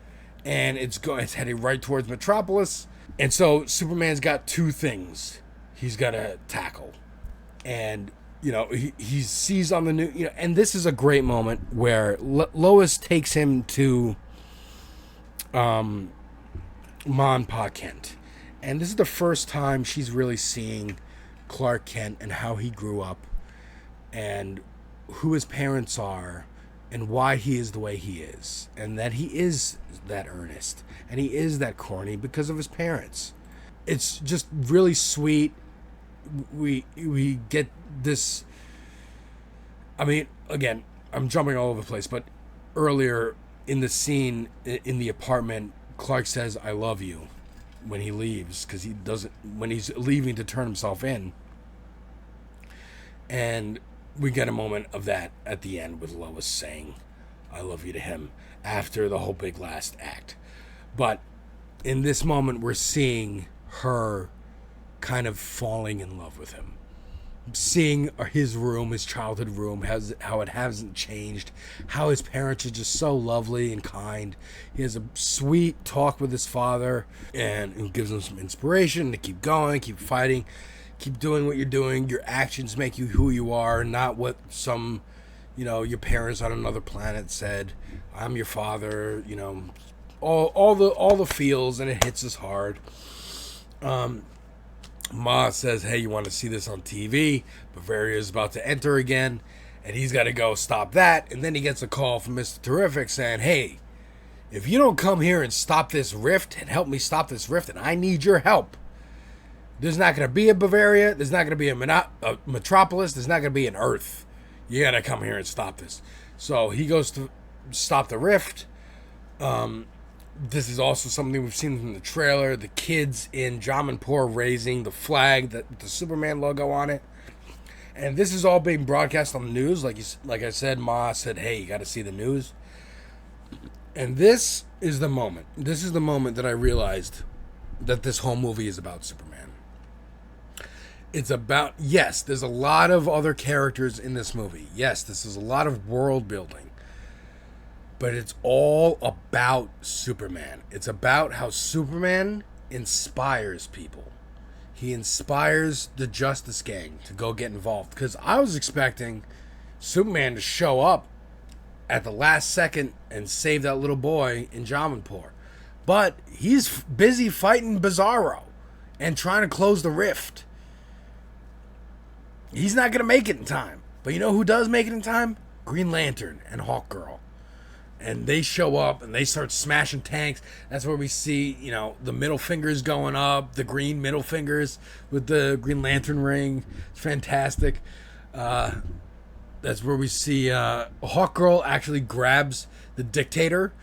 and it's heading right towards Metropolis. And so Superman's got two things he's got to tackle. And, you know, he sees on the new, you know, and this is a great moment where Lois takes him to Ma and Pa Kent. And this is the first time she's really seeing Clark Kent and how he grew up and who his parents are and why he is the way he is, and that he is that earnest and he is that corny because of his parents. It's just really sweet. We get this. I mean, again, I'm jumping all over the place, but earlier in the scene in the apartment, Clark says, "I love you," when he leaves, because when he's leaving to turn himself in. And we get a moment of that at the end with Lois saying, I love you to him, after the whole big last act. But in this moment, we're seeing her kind of falling in love with him. Seeing his room, his childhood room, how it hasn't changed, how his parents are just so lovely and kind. He has a sweet talk with his father, and who gives him some inspiration to keep going, keep fighting, keep doing what you're doing. Your actions make you who you are, not what some, your parents on another planet said. I'm your father, all the feels, and it hits us hard. Ma says, hey, you want to see this on TV? Bavaria is about to enter again, and he's got to go stop that. And then he gets a call from Mr. Terrific saying, hey, if you don't come here and stop this rift and help me stop this rift, and I need your help, there's not going to be a Bavaria, there's not going to be a metropolis, there's not going to be an Earth. You got to come here and stop this. So he goes to stop the rift. This is also something we've seen from the trailer. The kids in Jamanpur raising the flag with the Superman logo on it. And this is all being broadcast on the news. Like I said, Ma said, hey, you got to see the news. And this is the moment. This is the moment that I realized that this whole movie is about Superman. It's about, yes, there's a lot of other characters in this movie. Yes, this is a lot of world building. But it's all about Superman. It's about how Superman inspires people. He inspires the Justice Gang to go get involved. Because I was expecting Superman to show up at the last second and save that little boy in Jamanpur. But he's busy fighting Bizarro and trying to close the rift. He's not going to make it in time. But you know who does make it in time? Green Lantern and Hawkgirl. And they show up and they start smashing tanks. That's where we see, the middle fingers going up, the green middle fingers with the Green Lantern ring. It's fantastic. That's where we see Hawkgirl actually grabs the dictator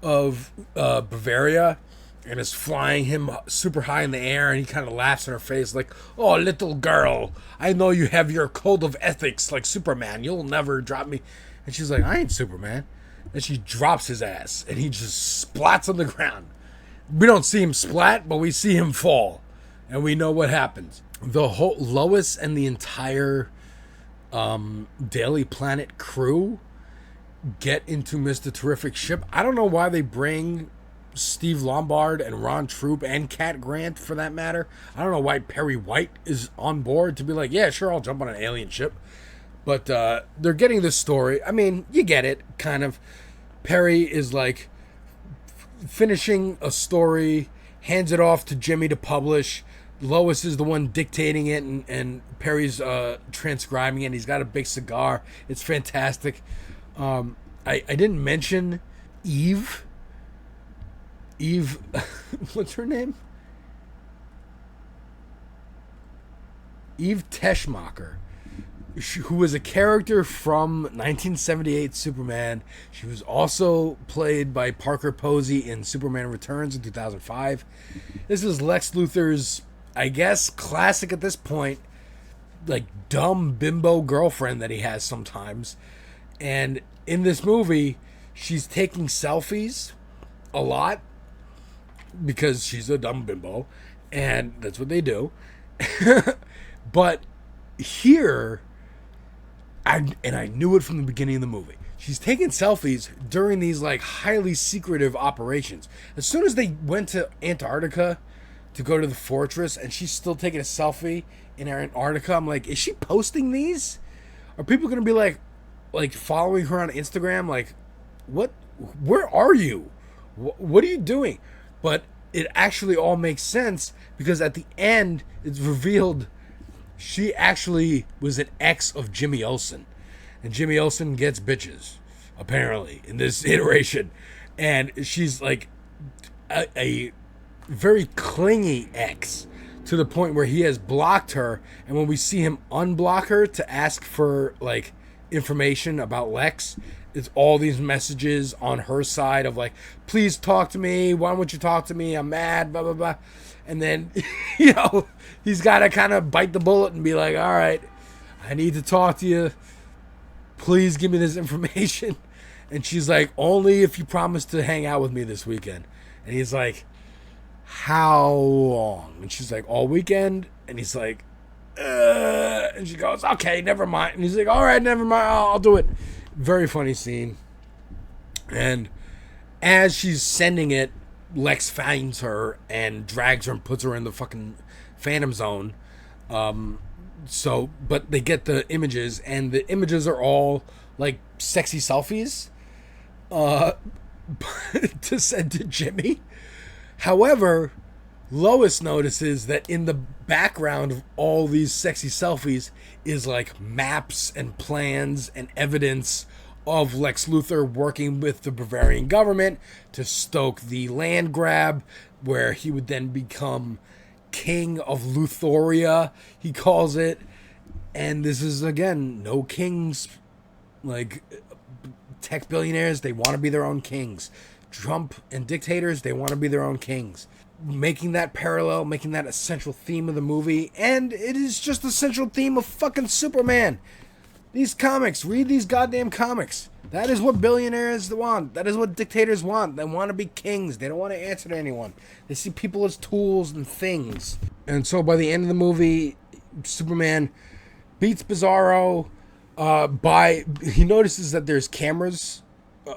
of Bavaria and is flying him super high in the air, and he kind of laughs in her face like, oh, little girl, I know you have your code of ethics like Superman. You'll never drop me. And she's like, I ain't Superman. And she drops his ass, and he just splats on the ground. We don't see him splat, but we see him fall, and we know what happens. The whole Lois and the entire Daily Planet crew get into Mr. Terrific's ship. I don't know why they bring Steve Lombard and Ron Troop and Cat Grant, for that matter. I don't know why Perry White is on board to be like, yeah, sure, I'll jump on an alien ship. But they're getting this story. I mean, you get it, kind of. Perry is like finishing a story, hands it off to Jimmy to publish. Lois is the one dictating it, and Perry's transcribing it. He's got a big cigar. It's fantastic. I didn't mention Eve. Eve, what's her name? Eve Teschmacher, who was a character from 1978 Superman. She was also played by Parker Posey in Superman Returns in 2005. This is Lex Luthor's, I guess, classic at this point, like dumb bimbo girlfriend that he has sometimes. And in this movie, she's taking selfies a lot because she's a dumb bimbo, and that's what they do. But here, I knew it from the beginning of the movie. She's taking selfies during these like highly secretive operations. As soon as they went to Antarctica to go to the fortress, and she's still taking a selfie in Antarctica, I'm like, is she posting these? Are people gonna be like following her on Instagram? Like, what? Where are you? What are you doing? But it actually all makes sense because at the end it's revealed she actually was an ex of Jimmy Olsen. And Jimmy Olsen gets bitches, apparently, in this iteration. And she's like a very clingy ex to the point where he has blocked her. And when we see him unblock her to ask for like information about Lex, it's all these messages on her side of like, please talk to me. Why won't you talk to me? I'm mad, blah, blah, blah. And then, he's got to kind of bite the bullet and be like, all right, I need to talk to you. Please give me this information. And she's like, only if you promise to hang out with me this weekend. And he's like, how long? And she's like, all weekend. And he's like, and she goes, okay, never mind. And he's like, all right, never mind. I'll do it. Very funny scene. And as she's sending it, Lex finds her and drags her and puts her in the fucking Phantom Zone. But they get the images, and the images are all like sexy selfies to send to Jimmy. However, Lois notices that in the background of all these sexy selfies is like maps and plans and evidence of Lex Luthor working with the Bavarian government to stoke the land grab, where he would then become king of Luthoria, he calls it. And this is, again, no kings. Like, tech billionaires, they want to be their own kings. Trump and dictators, they want to be their own kings. Making that parallel, making that a central theme of the movie. And it is just the central theme of fucking Superman. These comics, read these goddamn comics. That is what billionaires want. That is what dictators want. They want to be kings. They don't want to answer to anyone. They see people as tools and things. And so by the end of the movie, Superman beats Bizarro. He notices that there's cameras,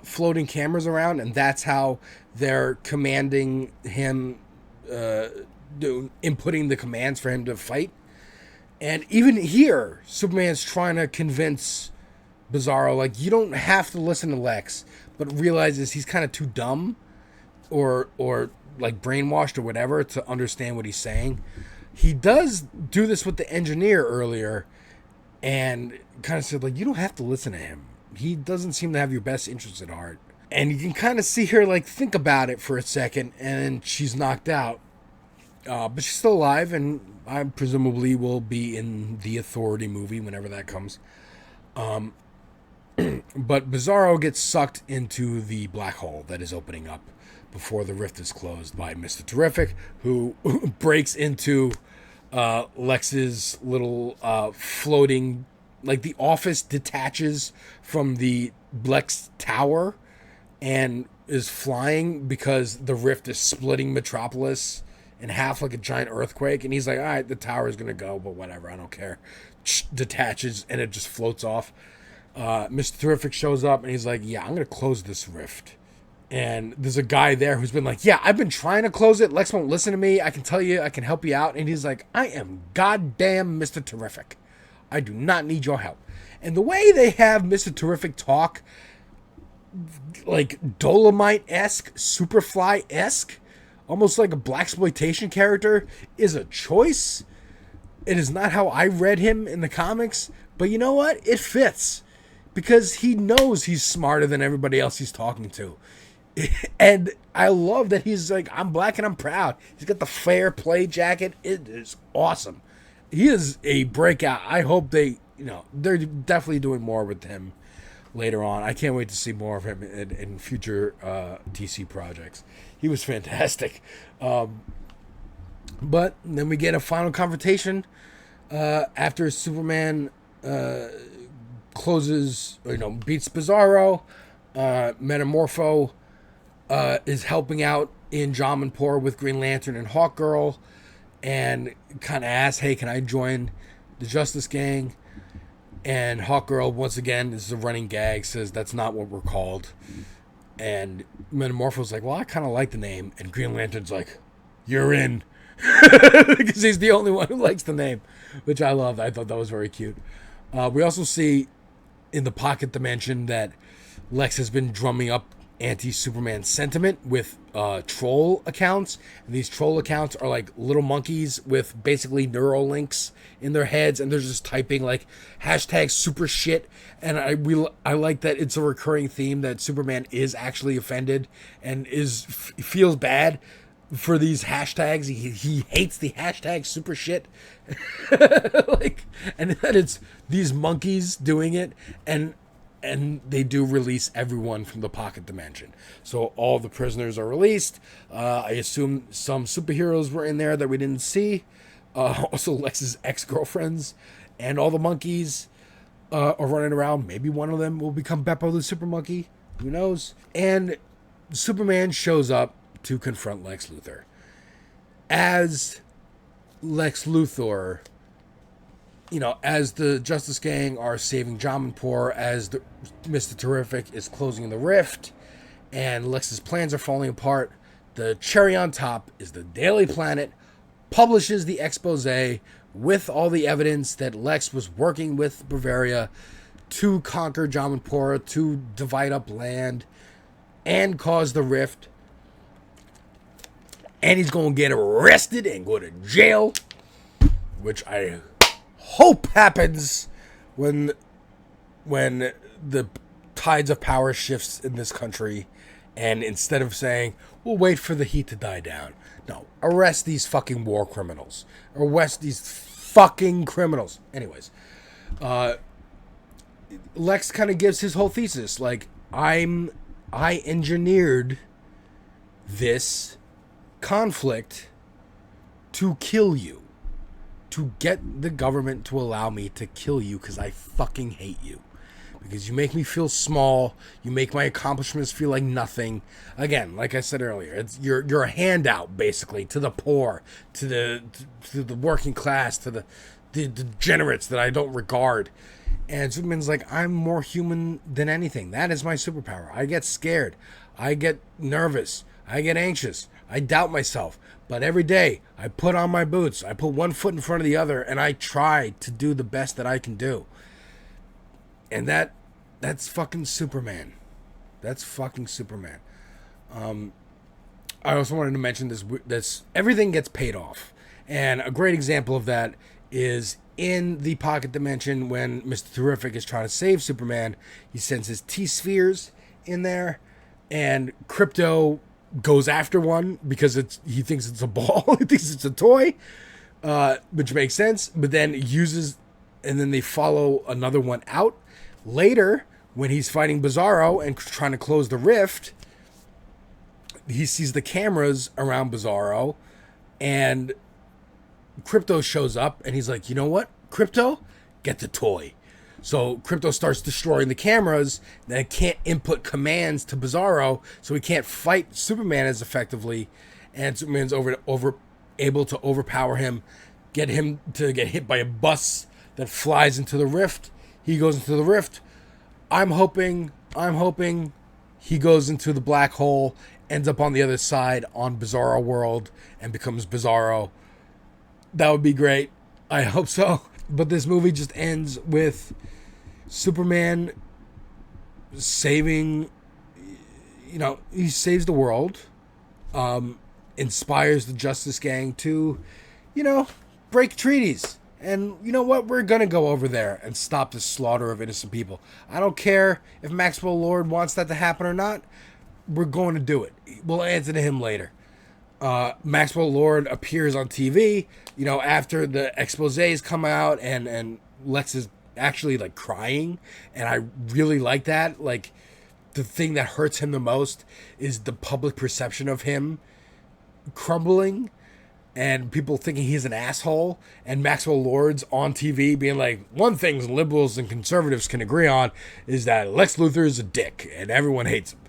floating cameras around, and that's how they're commanding him, inputting the commands for him to fight. And even here, Superman's trying to convince Bizarro, like, you don't have to listen to Lex, but realizes he's kind of too dumb or like brainwashed or whatever to understand what he's saying. He does do this with the engineer earlier and kind of said, like, you don't have to listen to him. He doesn't seem to have your best interests at heart. And you can kind of see her, like, think about it for a second, and then she's knocked out. But she's still alive, and I presumably will be in the Authority movie whenever that comes. But Bizarro gets sucked into the black hole that is opening up before the rift is closed by Mr. Terrific, who breaks into Lex's little floating, like, the office detaches from the Lex tower and is flying because the rift is splitting Metropolis in half like a giant earthquake. And he's like, all right, the tower is going to go, but whatever, I don't care. Detaches and it just floats off. Mr. Terrific shows up and he's like, yeah, I'm going to close this rift. And there's a guy there who's been like, yeah, I've been trying to close it. Lex won't listen to me. I can tell you, I can help you out. And he's like, I am goddamn Mr. Terrific. I do not need your help. And the way they have Mr. Terrific talk, like Dolomite-esque, Superfly-esque, almost like a blaxploitation character, is a choice. It is not how I read him in the comics, but you know what? It fits. Because he knows he's smarter than everybody else he's talking to. And I love that he's like, I'm black and I'm proud. He's got the fair play jacket. It is awesome. He is a breakout. I hope they're definitely doing more with him later on. I can't wait to see more of him in future DC projects. He was fantastic. But then we get a final confrontation after Superman closes, beats Bizarro. Metamorpho is helping out in Jamanpur with Green Lantern and Hawkgirl, and kind of asks, hey, can I join the Justice Gang? And Hawkgirl, once again, this is a running gag, says that's not what we're called. And Metamorpho's like, well, I kind of like the name. And Green Lantern's like, you're in. Because he's the only one who likes the name, which I loved. I thought that was very cute. We also see in the pocket dimension that Lex has been drumming up anti-Superman sentiment with troll accounts. And these troll accounts are like little monkeys with basically neural links in their heads, and they're just typing like hashtag super shit. And I like that it's a recurring theme that Superman is actually offended and feels bad for these hashtags. He hates the hashtag super shit. And then it's these monkeys doing it, and and they do release everyone from the pocket dimension. So all the prisoners are released. I assume some superheroes were in there that we didn't see. Also, Lex's ex-girlfriends and all the monkeys are running around. Maybe one of them will become Beppo the Super Monkey. Who knows? And Superman shows up to confront Lex Luthor. As Lex Luthor, as the Justice Gang are saving Jamanpur, as Mr. Terrific is closing the rift, and Lex's plans are falling apart, the cherry on top is the Daily Planet publishes the expose with all the evidence that Lex was working with Bavaria to conquer Jamanpur, to divide up land, and cause the rift. And he's going to get arrested and go to jail, which I hope happens when the tides of power shifts in this country, and instead of saying, we'll wait for the heat to die down, no, arrest these fucking war criminals. Arrest these fucking criminals. Anyways, Lex kind of gives his whole thesis, like, I engineered this conflict to kill you. To get the government to allow me to kill you because I fucking hate you. Because you make me feel small. You make my accomplishments feel like nothing. Again, like I said earlier, you're a handout basically to the poor, to the working class, to the degenerates that I don't regard. And Superman's like, I'm more human than anything. That is my superpower. I get scared. I get nervous. I get anxious. I doubt myself. But every day, I put on my boots. I put one foot in front of the other, and I try to do the best that I can do. And that's fucking Superman. That's fucking Superman. I also wanted to mention this everything gets paid off. And a great example of that is in the pocket dimension when Mr. Terrific is trying to save Superman. He sends his T-spheres in there, and Krypto goes after one because he thinks it's a ball. He thinks it's a toy, which makes sense. But then and then they follow another one out. Later, when he's fighting Bizarro and trying to close the rift, he sees the cameras around Bizarro, and Krypto shows up, and he's like, you know what, Krypto, get the toy. So Krypto starts destroying the cameras, and it can't input commands to Bizarro, so he can't fight Superman as effectively, and Superman's able to overpower him, get him to get hit by a bus that flies into the rift. He goes into the rift. I'm hoping he goes into the black hole, ends up on the other side on Bizarro World, and becomes Bizarro. That would be great. I hope so. But this movie just ends with Superman saving, he saves the world, inspires the Justice Gang to, break treaties. And you know what? We're going to go over there and stop the slaughter of innocent people. I don't care if Maxwell Lord wants that to happen or not. We're going to do it. We'll answer to him later. Maxwell Lord appears on TV, after the exposés come out, and Lex is actually like crying, and I really like that. Like, the thing that hurts him the most is the public perception of him crumbling and people thinking he's an asshole, and Maxwell Lord's on TV being like, one thing liberals and conservatives can agree on is that Lex Luthor is a dick and everyone hates him.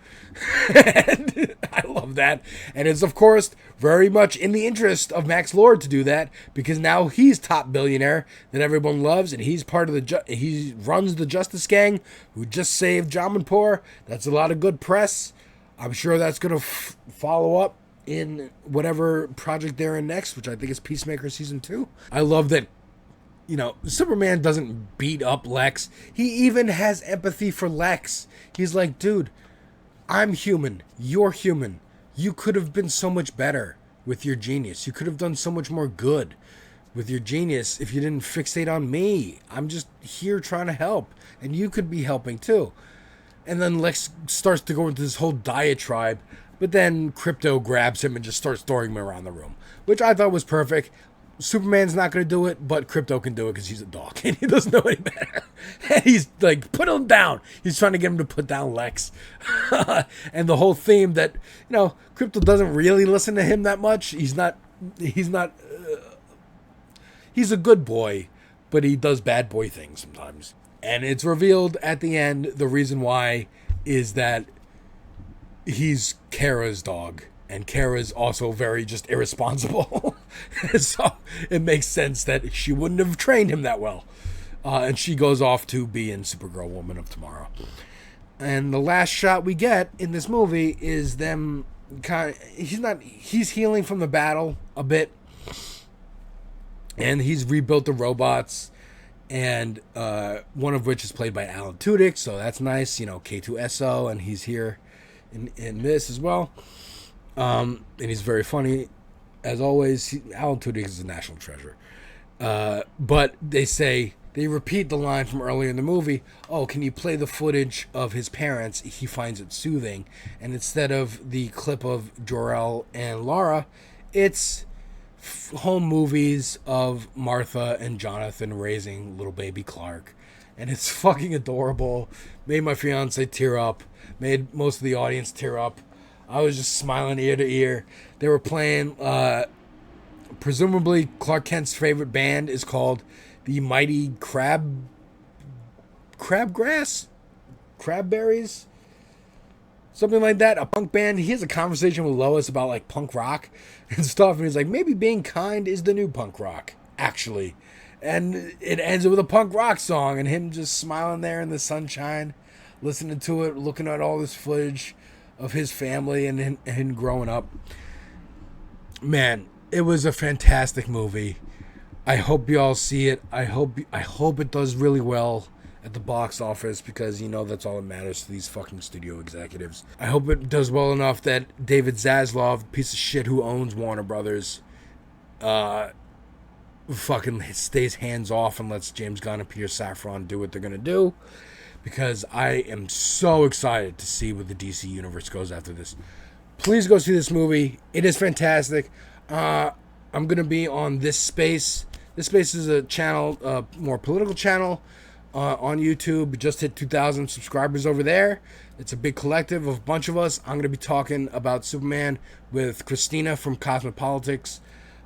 And I love that. And it's, of course, very much in the interest of Max Lord to do that, because now he's top billionaire that everyone loves, and he's part of he runs the Justice Gang who just saved Jamanpur. That's a lot of good press. I'm sure that's going to follow up in whatever project they're in next, which I think is Peacemaker Season 2. I love that, Superman doesn't beat up Lex. He even has empathy for Lex. He's like, dude, I'm human. You're human. You could have been so much better with your genius. You could have done so much more good with your genius if you didn't fixate on me. I'm just here trying to help, and you could be helping too. And then Lex starts to go into this whole diatribe, but then Krypto grabs him and just starts throwing him around the room, which I thought was perfect. Superman's not going to do it, but Krypto can do it because he's a dog and he doesn't know any better. And he's like, put him down. He's trying to get him to put down Lex. And the whole theme that, Krypto doesn't really listen to him that much. He's a good boy, but he does bad boy things sometimes. And it's revealed at the end the reason why is that he's Kara's dog. And Kara's also very just irresponsible. So it makes sense that she wouldn't have trained him that well. And she goes off to be in Supergirl Woman of Tomorrow. And the last shot we get in this movie is them he's healing from the battle a bit. And he's rebuilt the robots. And one of which is played by Alan Tudyk. So that's nice. K2SO. And he's here in this as well. And he's very funny, as always. Alan Tudyk is a national treasure. But they repeat the line from earlier in the movie. Oh, can you play the footage of his parents? He finds it soothing. And instead of the clip of Jor-El and Lara, it's home movies of Martha and Jonathan raising little baby Clark. And it's fucking adorable. Made my fiance tear up. Made most of the audience tear up. I was just smiling ear to ear. They were playing, presumably Clark Kent's favorite band is called the Mighty Crabberries, something like that. A punk band. He has a conversation with Lois about like punk rock and stuff, and he's like, maybe being kind is the new punk rock, actually. And it ends with a punk rock song, and him just smiling there in the sunshine, listening to it, looking at all this footage of his family and him growing up. Man, it was a fantastic movie. I hope you all see it. I hope it does really well at the box office because that's all that matters to these fucking studio executives. I hope it does well enough that David Zaslav, piece of shit who owns Warner Brothers, fucking stays hands off and lets James Gunn and Peter Safran do what they're gonna do. Because I am so excited to see where the DC universe goes after this. Please go see this movie. It is fantastic. I'm going to be on This Space. This Space is a channel, more political channel on YouTube. We just hit 2,000 subscribers over there. It's a big collective of a bunch of us. I'm going to be talking about Superman with Christina from Cosmopolitics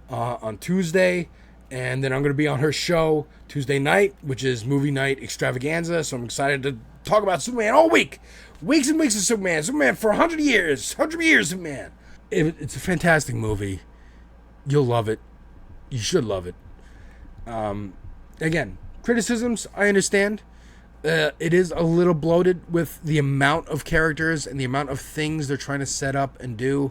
on Tuesday. And then I'm going to be on her show Tuesday night, which is Movie Night Extravaganza. So I'm excited to talk about Superman all week. Weeks and weeks of Superman. Superman for 100 years. 100 years, Superman. It's a fantastic movie. You'll love it. You should love it. Again, criticisms, I understand. It is a little bloated with the amount of characters and the amount of things they're trying to set up and do.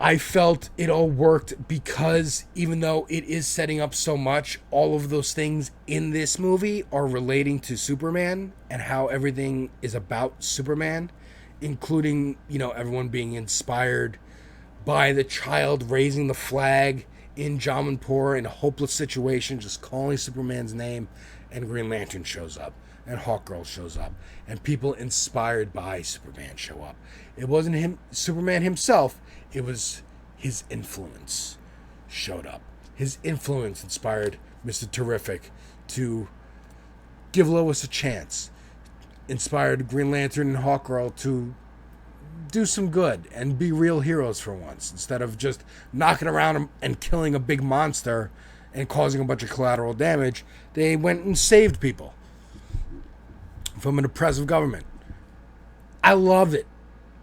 I felt it all worked because even though it is setting up so much, all of those things in this movie are relating to Superman and how everything is about Superman, including, everyone being inspired by the child raising the flag in Jamanpur in a hopeless situation, just calling Superman's name, and Green Lantern shows up, and Hawkgirl shows up, and people inspired by Superman show up. It wasn't Superman himself. It was his influence showed up. His influence inspired Mr. Terrific to give Lois a chance. Inspired Green Lantern and Hawkgirl to do some good and be real heroes for once. Instead of just knocking around and killing a big monster and causing a bunch of collateral damage, they went and saved people from an oppressive government. I love it.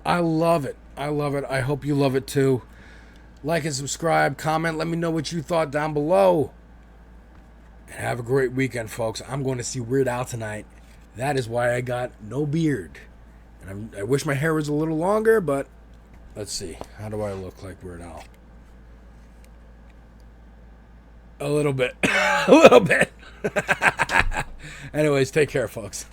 I love it. I love it. I hope you love it too. Like and subscribe, comment, let me know what you thought down below. And have a great weekend, folks. I'm going to see Weird Al tonight. That is why I got no beard. And I wish my hair was a little longer, but let's see. How do I look like Weird Al? A little bit. A little bit. Anyways, take care, folks.